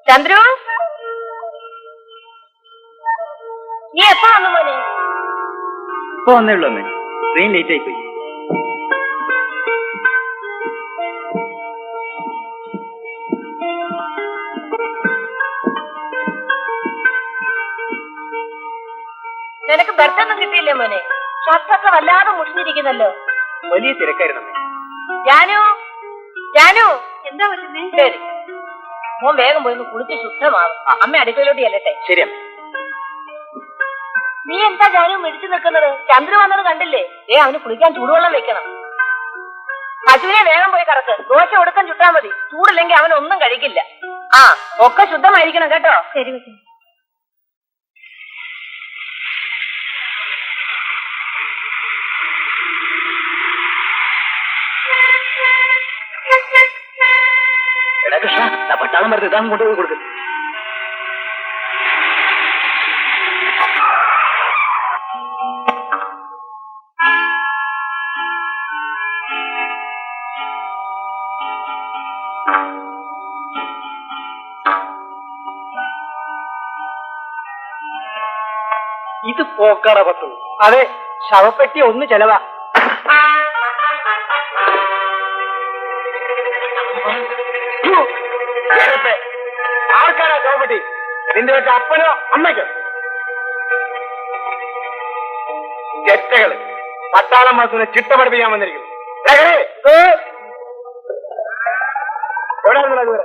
ചന്ദ്രു, നീ എപ്പോ വന്നു മോനെ? ഇപ്പൊ വന്നേ ഉള്ളൂ അമ്മേ. ട്രെയിൻ ലേറ്റ് ആയി പോയി. നിനക്ക് ബർത്തൊന്നും കിട്ടിയില്ലേ മോനെ? ഷർട്ടൊക്കെ വല്ലാതെ മുഷിഞ്ഞിരിക്കുന്നല്ലോ. വലിയ തിരക്കായിരുന്നു അമ്മേ. ജാനു, ജാനു, എന്താ പറ്റുന്നേ? ശരി, മോൻ വേഗം പോയി കുളിച്ച് ശുദ്ധമാവും. അമ്മ അടുക്കളയിലോട്ട് ചെല്ലട്ടെ. ശരി അമ്മ. നീ എന്താ ജാനു മിടിച്ചു നിൽക്കുന്നത്? ചന്ദ്രു വന്നത് കണ്ടില്ലേ? അവന് കുളിക്കാൻ ചൂടുവെള്ളം വെക്കണം. പശുവിനെ വേഗം പോയി കറക്ക്. ദോശ ഒടുക്കം ചുട്ടാ മതി. ചൂടില്ലെങ്കിൽ അവനൊന്നും കഴിക്കില്ല. ഒക്കെ ശുദ്ധമായിരിക്കണം കേട്ടോ. ശരി. എടാ കൃഷ്ണ, പട്ടാളം വരുന്നത് ഇതാ കൊണ്ടുപോയി കൊടുക്കും. ഇത് പോക്കാട പത്തു. അതെ, ശവപ്പെട്ടി ഒന്ന് ചെലവാ. ആർക്കാരാ ശവപ്പെട്ടി? നിന്റെ വെച്ച അപ്പനോ അമ്മയ്ക്കോ? ചെറ്റകള് പട്ടാളം മാസത്തിന് ചിട്ട പഠിപ്പിക്കാൻ വന്നിരിക്കുന്നു.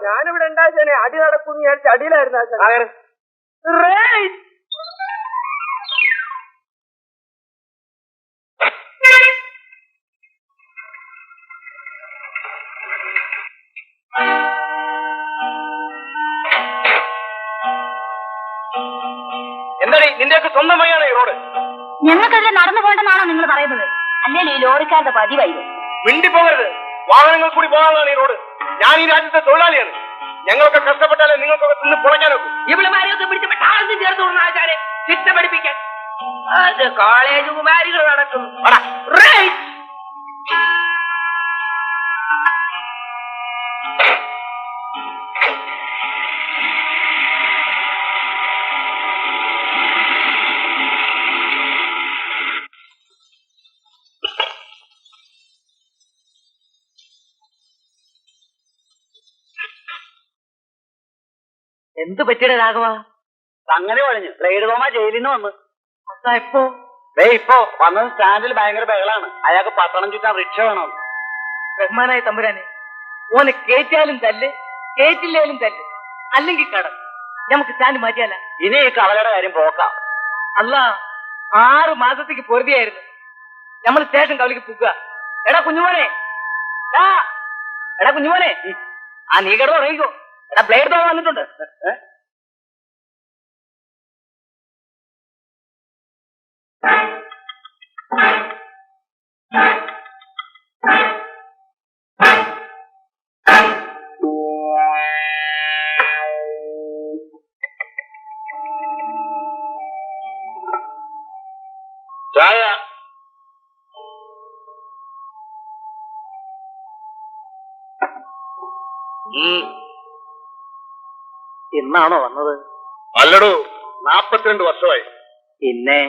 ഞാനിവിടെ ഉണ്ടാച്ചേനെ അടി നടക്കും വിചാരിച്ച അടിയിലായിരുന്നു. എന്താടി നിന്റെയൊക്കെ സ്വന്തം വഴിയാണ് ഈ റോഡ്? ഞങ്ങൾക്കതിൽ നടന്നു പോകണ്ടെന്നാണോ നിങ്ങൾ പറയുന്നത്? അല്ലെങ്കിൽ ഈ ലോറിക്കാരുടെ പതിവായിരുന്നു. മിണ്ടിപ്പോകരുത്. വാഹനങ്ങൾ കൂടി പോകാനാണ് ഈ റോഡ്. ഞാൻ ഈ രാജ്യത്തെ തൊഴിലാളിയാണ്. ഞങ്ങളൊക്കെ കഷ്ടപ്പെട്ടാലേ നിങ്ങൾക്കൊക്കെ തിന്ന് പൊളയ്ക്കാനൊക്കെ. ഇവളുമാരെയൊക്കെ പിടിച്ച് താഴ്ന്നു ചേർത്ത് ആചാരെ ചിട്ട പഠിപ്പിക്കാൻ കോളേജ് കുമാരികൾ നടക്കുന്നു. എന്ത് പറ്റിയുടെ രാഘവ? അങ്ങനെ പറഞ്ഞു. ബ്ലേഡ് തോമ ജയിലിൽ നിന്ന് വന്ന്. എപ്പോ? ഇപ്പോ വന്നത് സ്റ്റാൻഡിൽ ഭയങ്കര ബഹളാണ്. അയാൾക്ക് പട്ടണം ചുറ്റാൻ റിക്ഷ വേണം. ബഹുമാനായ തമ്പുരാനെ, ഓനെ കേറ്റാലും തല്ല്, കേറ്റില്ലേലും തല്ല്, അല്ലെങ്കിൽ കടം. നമുക്ക് സ്റ്റാൻഡ് മാറ്റിയാല. ഇനി ഈ കവലയുടെ കാര്യം പോക്കാം. അല്ല, 6 മാസത്തേക്ക് പൊറുതിയായിരുന്നു. നമ്മൾ സ്റ്റേഷൻ കവലിക്ക് പോകുക. എടാ കുഞ്ഞുമോനെ, എടാ കുഞ്ഞുമോനെ, നീ കിടന്ന് ഉറങ്ങിക്കോ. എടാ ബ്ലേഡ് തോമ വന്നിട്ടുണ്ട്. ചായ. ഇന്നാണോ വന്നത്? അല്ലടോ, 42 വർഷമായി. പിന്നെ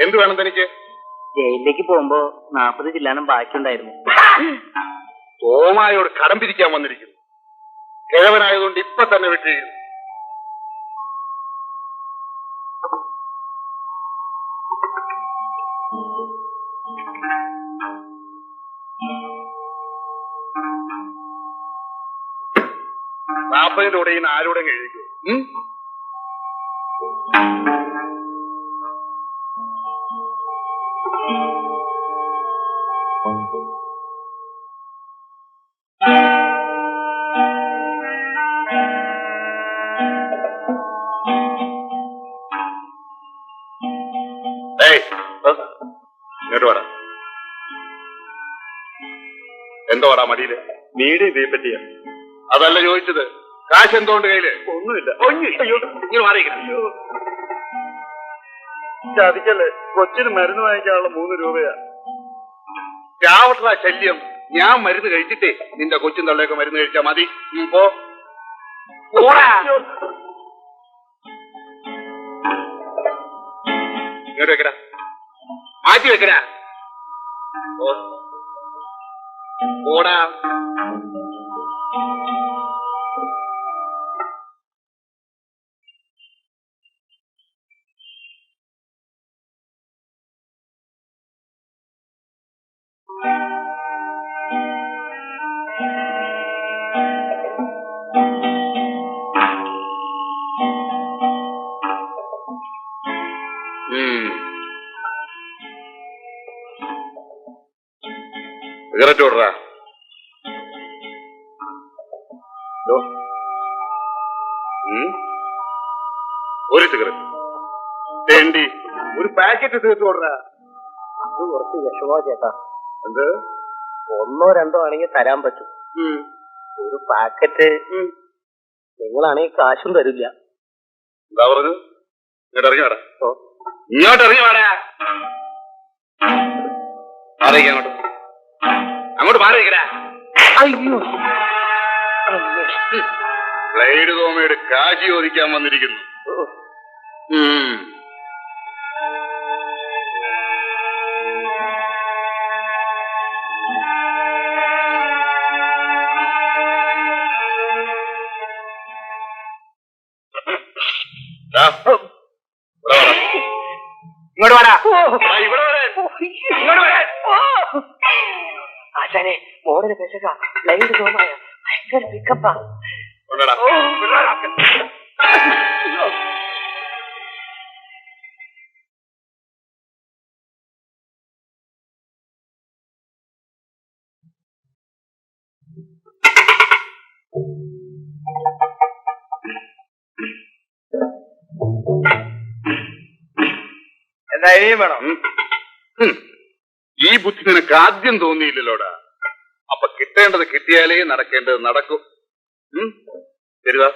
എന്ത് വേണം തനിക്ക്? ജയിലിലേക്ക് പോകുമ്പോ 40 ചില്ലാനും ബാക്കിയുണ്ടായിരുന്നു. തോമായോട് കടം പിരിക്കാൻ വന്നിരിക്കുന്നു. കിഴവനായതുകൊണ്ട് ഇപ്പൊ തന്നെ വിട്ടിരിക്കുന്നു. ിന്റെ കൂടെ ഇങ്ങനെ ആരോടെ എഴുതിക്കോ. എന്തോടാ മടിയില്? മീഡിയം ഇതേ പറ്റിയാ. അതല്ല ചോദിച്ചത്. കാശ് എന്തോണ്ട് കയ്യില്? ഒന്നുമില്ല. ഇങ്ങനെ മാറിയിരിക്കണം. ചതിക്കല്ലേ, കൊച്ചിന് മരുന്ന് വാങ്ങിക്കാനുള്ള 3 രൂപയാ. രാവട്ര ശല്യം. ഞാൻ മരുന്ന് കഴിച്ചിട്ടേ നിന്റെ കൊച്ചും തള്ളയൊക്കെ മരുന്ന് കഴിച്ചാ മതി. പോ. ഇങ്ങോട്ട് വെക്കടാ, മാറ്റി വെക്കടാ. ഓടാ. സിഗരറ്റ് ഓടറാ. ഒരു സിഗരറ്റ് വേണ്ടി ഒരു പാക്കറ്റ് സിഗരറ്റ് ഓടറാ. അത് കുറച്ച് വിഷമോ ചേട്ടാ. എന്ത്? 1 or 2 ആണെങ്കിൽ തരാൻ പറ്റും. ഒരു പാക്കറ്റ് നിങ്ങളാണെങ്കിൽ കാശും തരില്ല. എന്താ പറഞ്ഞു? ഇങ്ങോട്ട് ഇറങ്ങി വേടാ. ഇങ്ങോട്ട് ഇറങ്ങി വേടാ. മാറിയിരിക്കാം അങ്ങോട്ട്. അങ്ങോട്ട് മാറിയിരിക്കടാ. അയ്യോ, ബ്ലേഡ് തോമയുടെ കാശി ചോദിക്കാൻ വന്നിരിക്കുന്നു. ഇങ്ങോട്ട് വേടാ. ഇവിടെ വരാൻ. ഇങ്ങോട്ട് വരാൻ. ആശാനെ, മോഡല് പെശക ലൈറ്റ് തോമായ ഭയങ്കര പിക്കപ്പാ. കൊണ്ടടാ. എന്താ ഇനിയും വേണം? ഈ ബുദ്ധി നിനക്ക് ആദ്യം തോന്നിയില്ലല്ലോടാ. അപ്പൊ കിട്ടേണ്ടത് കിട്ടിയാലേ നടക്കേണ്ടത് നടക്കും. ശരിതാ.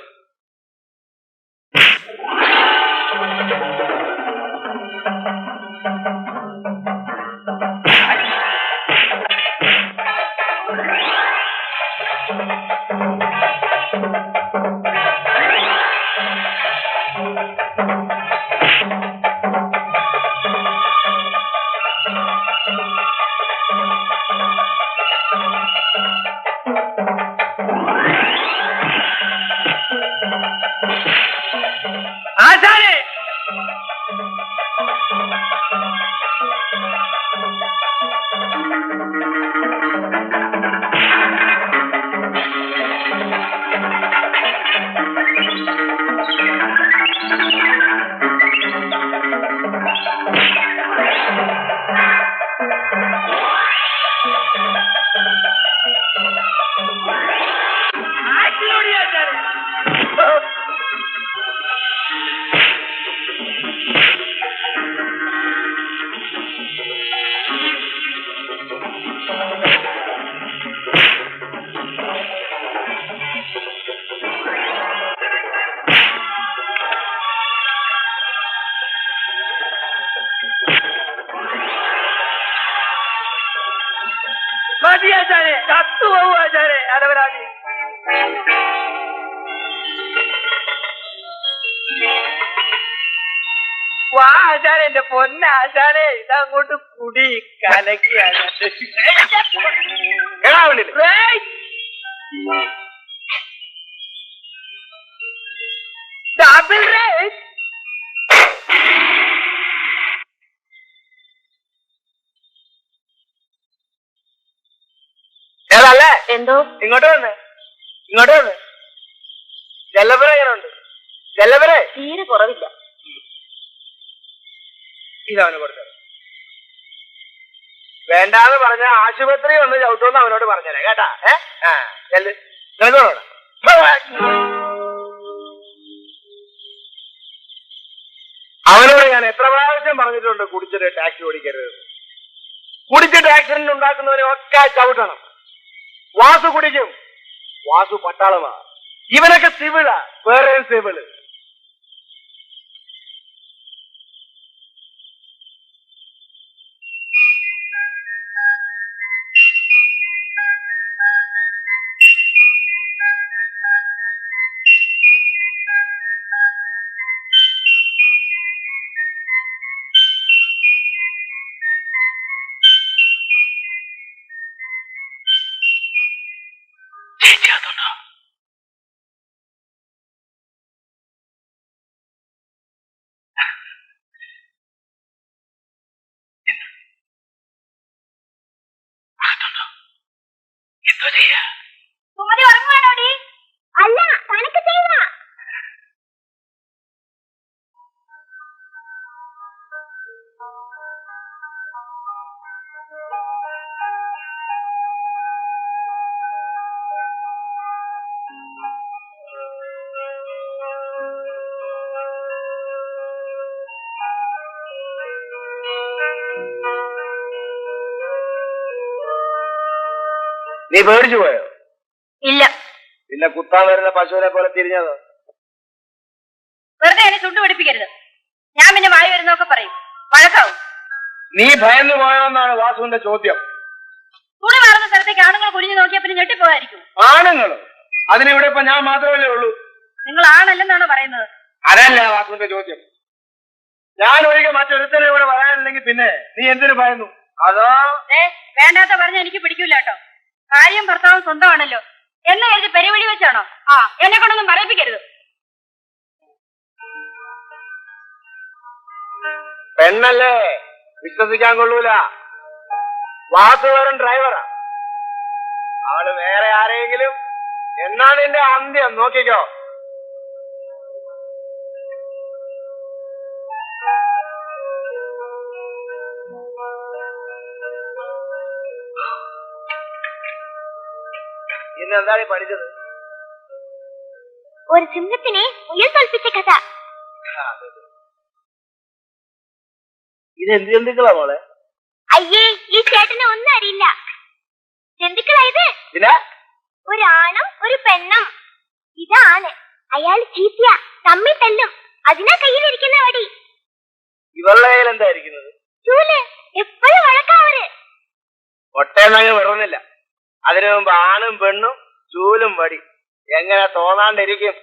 ആശാനെ, മതി ആശാനെ, കത്തുപോകും ആശാനെ. അലവരാതി. വാ ആശാനെ, എന്റെ പൊന്നാശാനെ, ഇതങ്ങോട്ട് കുടി കലക്കിയാണ്. Double raise. ഏതല്ലേ? എന്തോ? ഇങ്ങോട്ട് വന്ന്, ഇങ്ങോട്ട് വന്ന്. ജല്ലപുര എങ്ങനെയുണ്ട്? ജല്ലപുര തീരെ കുറവില്ല. ഇതവന് കൊടുത്തത്. വേണ്ടാന്ന് പറഞ്ഞ ആശുപത്രി ഒന്ന് ചവിട്ടുമെന്ന് അവനോട് പറഞ്ഞേരെ കേട്ടാ. അവനോട് ഞാൻ എത്ര പ്രാവശ്യം പറഞ്ഞിട്ടുണ്ട് കുടിച്ചിട്ട് ടാക്സി ഓടിക്കരുത്. കുടിച്ചിട്ട് ആക്സിഡന്റ് ഉണ്ടാക്കുന്നവരെ ഒക്കെ ചവിട്ടണം. വാസു കുടിക്കും. വാസു പട്ടാളമാ. ഇവനൊക്കെ സിവിളാ, വേറെ സിവിള്. സുമതി ഉറങ്ങുവാണോടി? അല്ല, കണക്ക് ചെയ്യുക. നീ പേടിച്ചു പോയോ? ഇല്ല. പിന്നെ കുത്താൻ വരുന്ന പശുവിനെ പോലെ തിരിഞ്ഞതോ? വെറുതെ എന്നെ ചുണ്ടു പിടിപ്പിക്കരുത്. ഞാൻ പിന്നെ മായി വരുന്നൊക്കെ പറയും, വഴക്കാവും. നീ ഭയന്നു പോയോന്നാണ് വാസുവിന്റെ ചോദ്യം. തുണി മാറുന്ന സ്ഥലത്തേക്ക് ആണുങ്ങൾ കുനിഞ്ഞു നോക്കിയാൽ പിന്നെ ഞെട്ടിപ്പോകായിരിക്കും. ആണുങ്ങളോ? അതിനിവിടെ ഇപ്പൊ ഞാൻ മാത്രമല്ലേ ഉള്ളൂ. നിങ്ങൾ ആണല്ലെന്നാണോ പറയുന്നത്? അതല്ല വാസുവിന്റെ ചോദ്യം. ഞാൻ ഒഴികെ മറ്റൊരുത്തനെ ഇവിടെ വരാനില്ലെങ്കിൽ പിന്നെ നീ എന്തിനു ഭയന്നു? അതോ വേണ്ടാത്ത പറഞ്ഞ എനിക്ക് പിടിക്കൂല കേട്ടോ. ഭാര്യയും ഭർത്താവും സ്വന്തമാണല്ലോ എന്ന് കരുതി പെരുവഴി വെച്ചാണോ? എന്നെ കൊണ്ടൊന്നും പറയിപ്പിക്കരുത്. പെണ്ണല്ലേ, വിശ്വസിക്കാൻ കൊള്ളൂല. വാസു വെറും ഡ്രൈവറാ. അവള് വേറെ ആരെങ്കിലും എന്നാണ് എന്റെ അന്ത്യം. നോക്കിക്കോ. ഇന്ന് എന്താണ് പഠിച്ചത്? ഒരു സിംഹത്തിനെ മുയൽ തോൽപ്പിച്ച കഥ. ഇത് എന്ത് ജന്തുക്കളാ മോളെ? അയ്യേ, ഈ ചേട്ടനെ ഒന്നും അറിയില്ല. ജന്തുക്കളായത് പിന്നെ ഒരു ആണും ഒരു പെണ്ണും. ഇതാണ് അയാൾ ചീത്തിയ തമ്മി തല്ലും. അതിനാ കയ്യിലിരിക്കുന്ന വടി. ഇവളുടെ കയ്യിൽ എന്തായിരിക്കുന്നത്? ചൂല്. എപ്പോഴും വഴക്കാവര്. ഒട്ടേന്നങ്ങ് വിടുന്നില്ല. അതിനു മുമ്പ് ആണും പെണ്ണും ചൂലും വടി. എങ്ങനെ തോന്നാണ്ടിരിക്കും?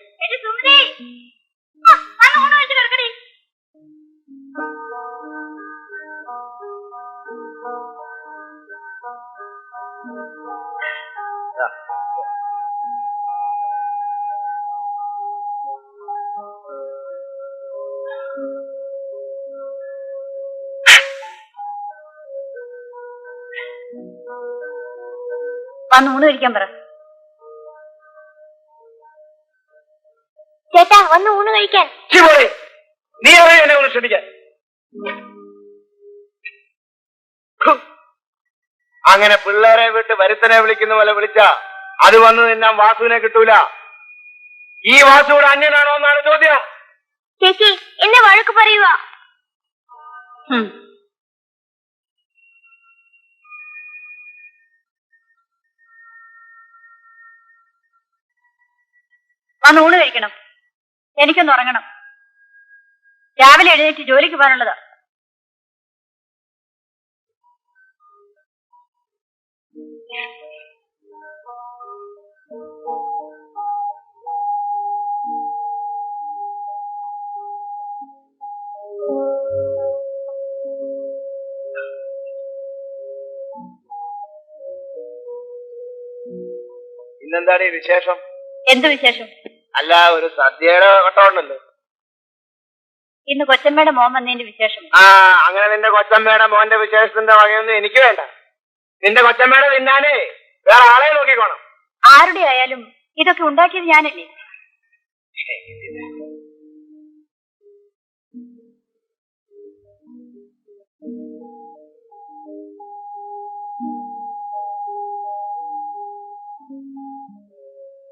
വന്ന് ഊണ് കഴിക്കാൻ പറ. ചേട്ടാ, വന്ന് ഊണ് കഴിക്കാൻ. നീ അറിയാം എന്നെ ഒന്ന് ക്ഷണിക്കാൻ. അങ്ങനെ പിള്ളേരെ വിട്ട് വരുത്തനെ വിളിക്കുന്ന പോലെ വിളിച്ചാ അത് വന്ന് നിന്നാൻ വാസുവിനെ കിട്ടൂല. ഈ വാസുവിടെ അന്യനാണോ എന്നാണ് ചോദ്യം. ചേച്ചി, എന്നെ വഴക്ക് പറയുക. വന്ന് ഊണ് കഴിക്കണം. എനിക്കൊന്ന് ഉറങ്ങണം. രാവിലെ എഴുന്നേറ്റ് ജോലിക്ക് പോകാനുള്ളതാ. ഇന്നെന്താണ് ഈ വിശേഷം? എന്ത് വിശേഷം? അല്ല, ഒരു സദ്യയുടെ വട്ടമുണ്ടല്ലോ. ഇന്ന് കൊച്ചമ്മയുടെ മോൻ വന്നതിന്റെ വിശേഷം. അങ്ങനെ നിന്റെ കൊച്ചമ്മയുടെ മോന്റെ വിശേഷത്തിന്റെ വകയൊന്നും എനിക്ക് വേണ്ട. നിന്റെ കൊച്ചമ്മയുടെ തിന്നാനേ വേറെ ആളെ നോക്കിക്കോണം. ആരുടെ ആയാലും ഇതൊക്കെ ഉണ്ടാക്കിയത് ഞാനല്ലേ.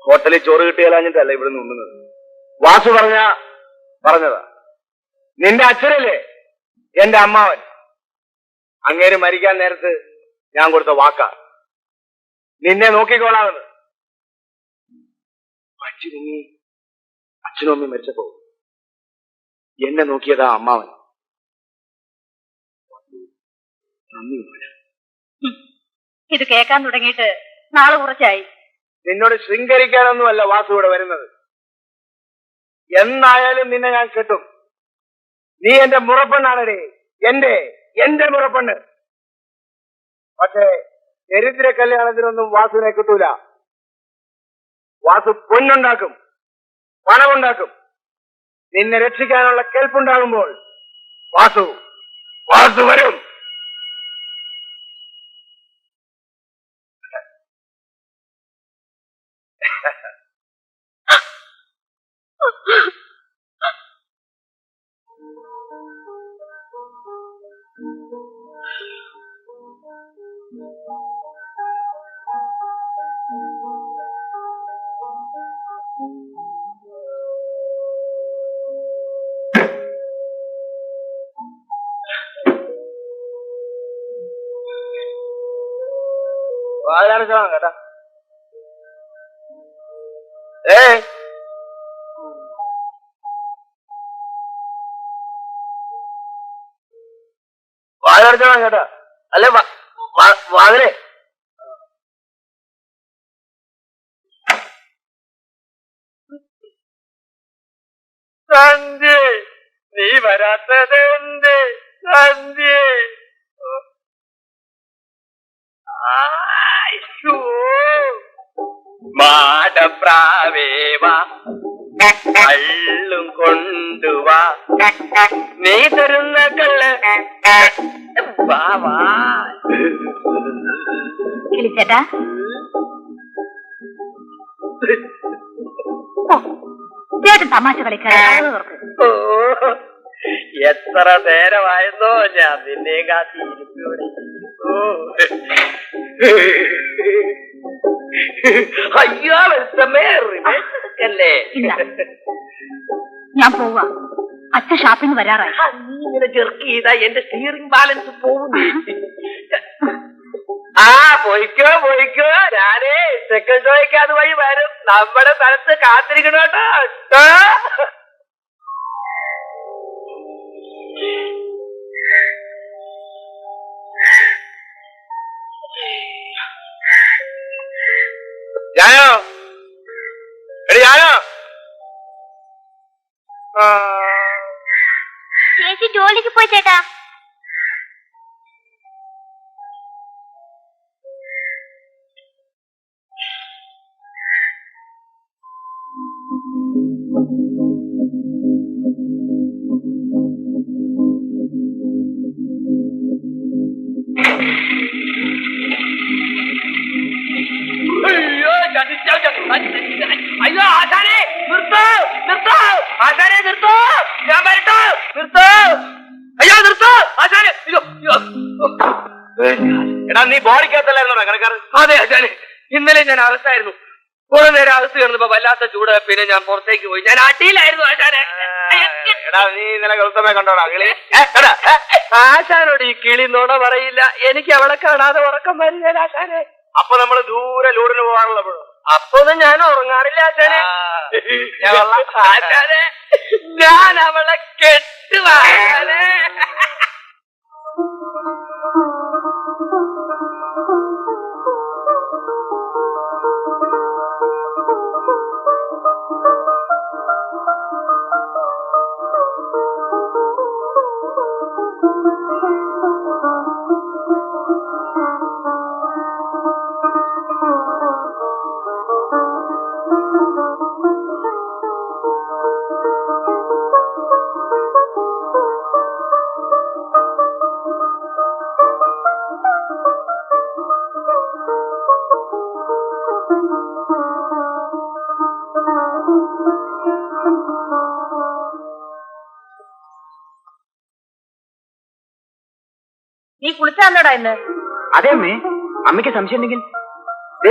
ഹോട്ടലിൽ ചോറ് കിട്ടിയാലാഞ്ഞിട്ടല്ല ഇവിടുന്ന് ഉണ്ണുന്നത്. വാസു പറഞ്ഞതാ. നിന്റെ അച്ഛനല്ലേ എന്റെ അമ്മാവൻ. അങ്ങേര് മരിക്കാൻ നേരത്ത് ഞാൻ കൊടുത്ത വാക്കാ. നിന്നെ നോക്കിക്കോളാമെന്ന്. അച്ഛനും അമ്മയും മരിച്ചപ്പോ എന്നെ നോക്കിയതാ അമ്മാവൻ. നന്ദി. ഇത് കേൾക്കാൻ തുടങ്ങിയിട്ട് നാളെ കുറച്ചായി. നിന്നോട് ശൃംഗരിക്കാനൊന്നുമല്ല വാസു ഇവിടെ വരുന്നത്. എന്നായാലും നിന്നെ ഞാൻ കെട്ടും. നീ എന്റെ മുറപ്പെണ്ണാണേ, എന്റെ മുറപ്പെണ്ണ്. പക്ഷേ ദരിദ്ര കല്യാണത്തിനൊന്നും വാസുവിനെ കിട്ടൂല. വാസു പൊന്നുണ്ടാക്കും, പണമുണ്ടാക്കും. നിന്നെ രക്ഷിക്കാനുള്ള കെൽപ്പുണ്ടാകുമ്പോൾ വാസു വരും. വാതിലടച്ചോളാം കേട്ടാ. വാതിലടച്ചോളാം കേട്ടാ. അല്ലെ വാതിലേ. സന്ധ്യ, നീ വരാത്തത് എന്ത് സന്ധ്യ? മാടപ്രാവേവാ കള്ളും കൊണ്ടുവാ, നീ തരുന്ന കള്ള് വാ. കിളിച്ചേട്ടാ, ചേട്ടൻ തമാശ കളിക്കാൻ. ഓ, എത്ര നേരമായിരുന്നോ ഞാൻ നിന്നെ കാത്തിരിക്കൂടെ. അയ്യോ വെളുത്തമ്മേ ഞാൻ പോവാ. അച്ഛൻ ഷാപ്പിന് വരാറായി. നീ ഇങ്ങനെ ജെർക്ക് ചെയ്താ എന്റെ സ്റ്റിയറിംഗ് ബാലൻസ് പോകുന്നു. പോയിക്കോ ഞാനേ സെക്കൻഡ് ഷോയ്ക്ക് അത് വഴി വരും. നമ്മുടെ സ്ഥലത്ത് കാത്തിരിക്കണം കേട്ടോ. ഞാനോ ചേച്ചി ജോലിക്ക് പോയി ചേട്ടാ. അയ്യോ ആശാനെ നിർത്തോ ആശാനെ നിർത്തോ, ഞാൻ വരട്ടോ, നിർത്തോ, അയ്യോ നിർത്തോ ആശാനെ. എടാ നീ ബോഡിക്കകത്തല്ലായിരുന്നോ കണക്കാരൻ? അതെ ആശാനെ, ഇന്നലെ ഞാൻ അറസ്റ്റായിരുന്നു. കുറെ നേരം അകത്ത് കിടന്നപ്പോ വല്ലാത്ത ചൂട്, പിന്നെ ഞാൻ പുറത്തേക്ക് പോയി. ഞാൻ അടിയിലായിരുന്നു ആശാനെ. എടാ നീ ഇന്നലെ ഗൗതമെ കണ്ടോടാ കിളി? ആശാനോട് ഈ കിളി നുണ പറയില്ല. എനിക്ക് അവളെ കാണാതെ ഉറക്കം വരില്ല ആശാനെ. അപ്പൊ നമ്മള് ദൂരെ ലൂറിന് പോകാറുള്ളപ്പോഴും അപ്പൊന്നും ഞാൻ ഉറങ്ങാറില്ല ആശാനെ. ആശാനെ ഞാൻ അവളെ കെട്ടുവാ ആശാനെ. നീ കുളിച്ചാന്നോടാ ഇന്ന്? അതെ അമ്മേ, അമ്മയ്ക്ക് സംശയം ഉണ്ടെങ്കിൽ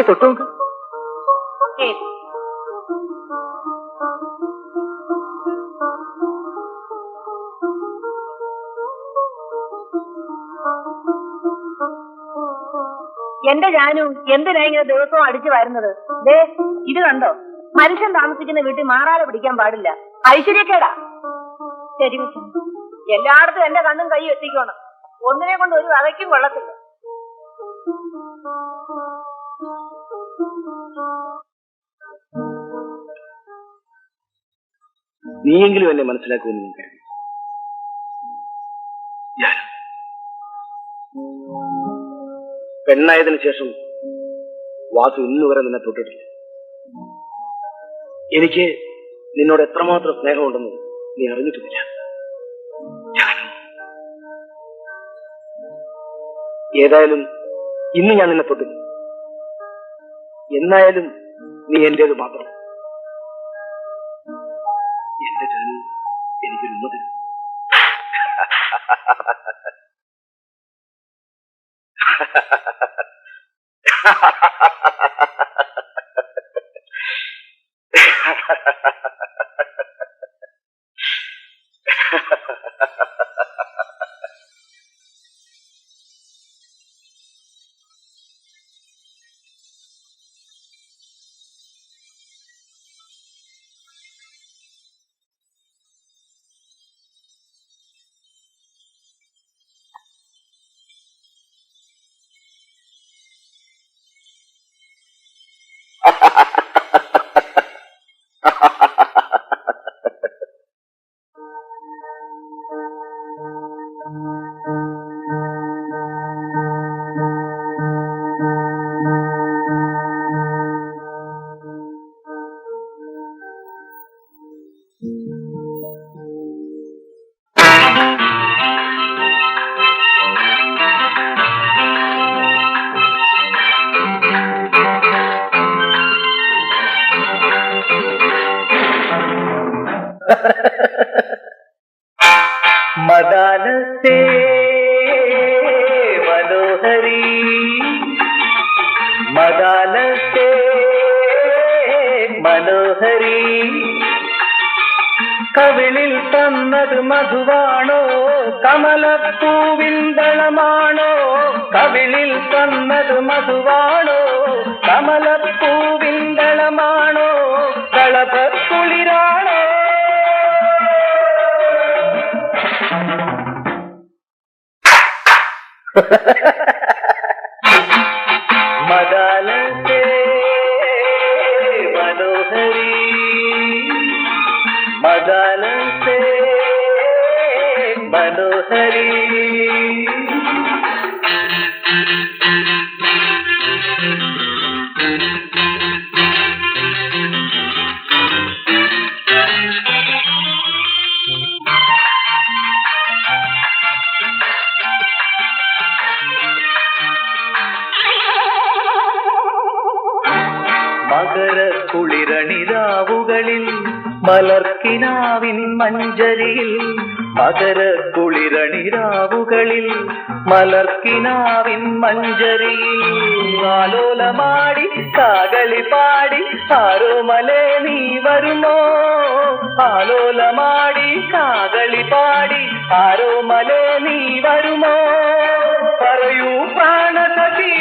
തൊട്ടു നോക്ക്. എന്റെ ജാനു എന്തിനാ ഇങ്ങനെ ദിവസവും അടിച്ചു വരുന്നത്? ദേ ഇത് കണ്ടോ, മനുഷ്യൻ താമസിക്കുന്ന വീട്ടിൽ മാറാതെ പിടിക്കാൻ പാടില്ല, ഐശ്വര്യക്കേടാ. ശരി കുട്ടി, എല്ലായിടത്തും എന്റെ കണ്ണും കൈ എത്തിക്കണം, ഒന്നിനെ കൊണ്ട് ഒരു വകയ്ക്കും കൊള്ളത്തില്ല. നീയെങ്കിലും എന്നെ മനസ്സിലാക്കുമെന്ന് ഞാൻ കരുതി. ഞാൻ പെണ്ണായതിനു ശേഷം വാസു ഇന്നുവരെ നിന്നെ തൊട്ടിട്ടില്ല. എനിക്ക് നിന്നോട് എത്രമാത്രം സ്നേഹമുണ്ടെന്ന് നീ അറിഞ്ഞിട്ടുമില്ല. ഏതായാലും ഇന്ന് ഞാൻ നിന്നെ തൊട്ടില്ല. എന്നായാലും നീ എന്റേത് മാത്രം. എന്റെ ജാനു എനിക്കൊരു ഉമ്മ തരും. മദാലസേ മനോഹരി, മദാലസേ മനോഹരി, കവിളിൽ തന്നത് മധുവാണോ കമലപ്പൂവിൻ ദളമാണോ? കവിളിൽ തന്നത് മധുവാണോ കമലപ്പൂവിൻ ദളമാണോ? കളപക്കുളിരാണോ? മദാലസേ മനോഹരി, മദാലസേ മനോഹരി. മകര കുളിരണിരാവുകളിൽ മലർക്കിനാവിൻ മഞ്ചരിയിൽ, മകര കുളിരണിരാവുകളിൽ മലർക്കിനാവിൻ മഞ്ചരിയിൽ, ആലോലമാടി കാകളി പാടി ആരോമലേ നീ വരുമോ? ആലോലമാടി കാകളി പാടി ആരോമലേ നീ വരുമോ? പറയൂ പ്രാണസഖി.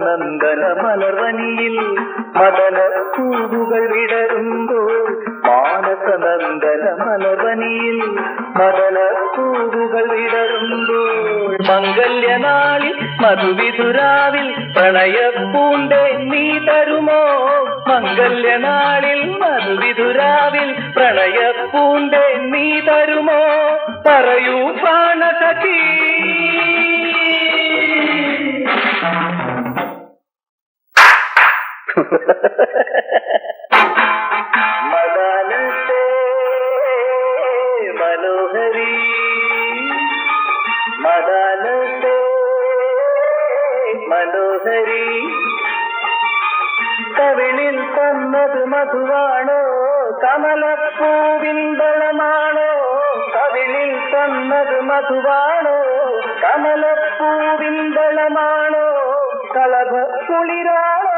നന്ദന മലർവനിയിൽ മദന പൂവുകൾ വിടരുമ്പോൾ, മാനസനന്ദന മലർവനിയിൽ മദന പൂവുകൾ വിടരുമ്പോൾ, മംഗല്യനാളിൽ മധുവിധുരാവിൽ പ്രണയപ്പൂണ്ടേ നീ തരുമോ? മംഗല്യനാളിൽ മധുവിധുരാവിൽ പ്രണയപ്പൂണ്ടേ നീ തരുമോ? പറയൂ പ്രാണസഖി. മദാലസേ മനോഹരി മദാനസേ മനോഹരി കവിളിൽ തന്നത് മധുവാണോ കമലപ്പൂവിൻ ബലമാണോ കവിളിൽ തന്നത് മധുവാണോ കമലപ്പൂവിൻ ബലമാണോ കളഭ കുളിരാണോ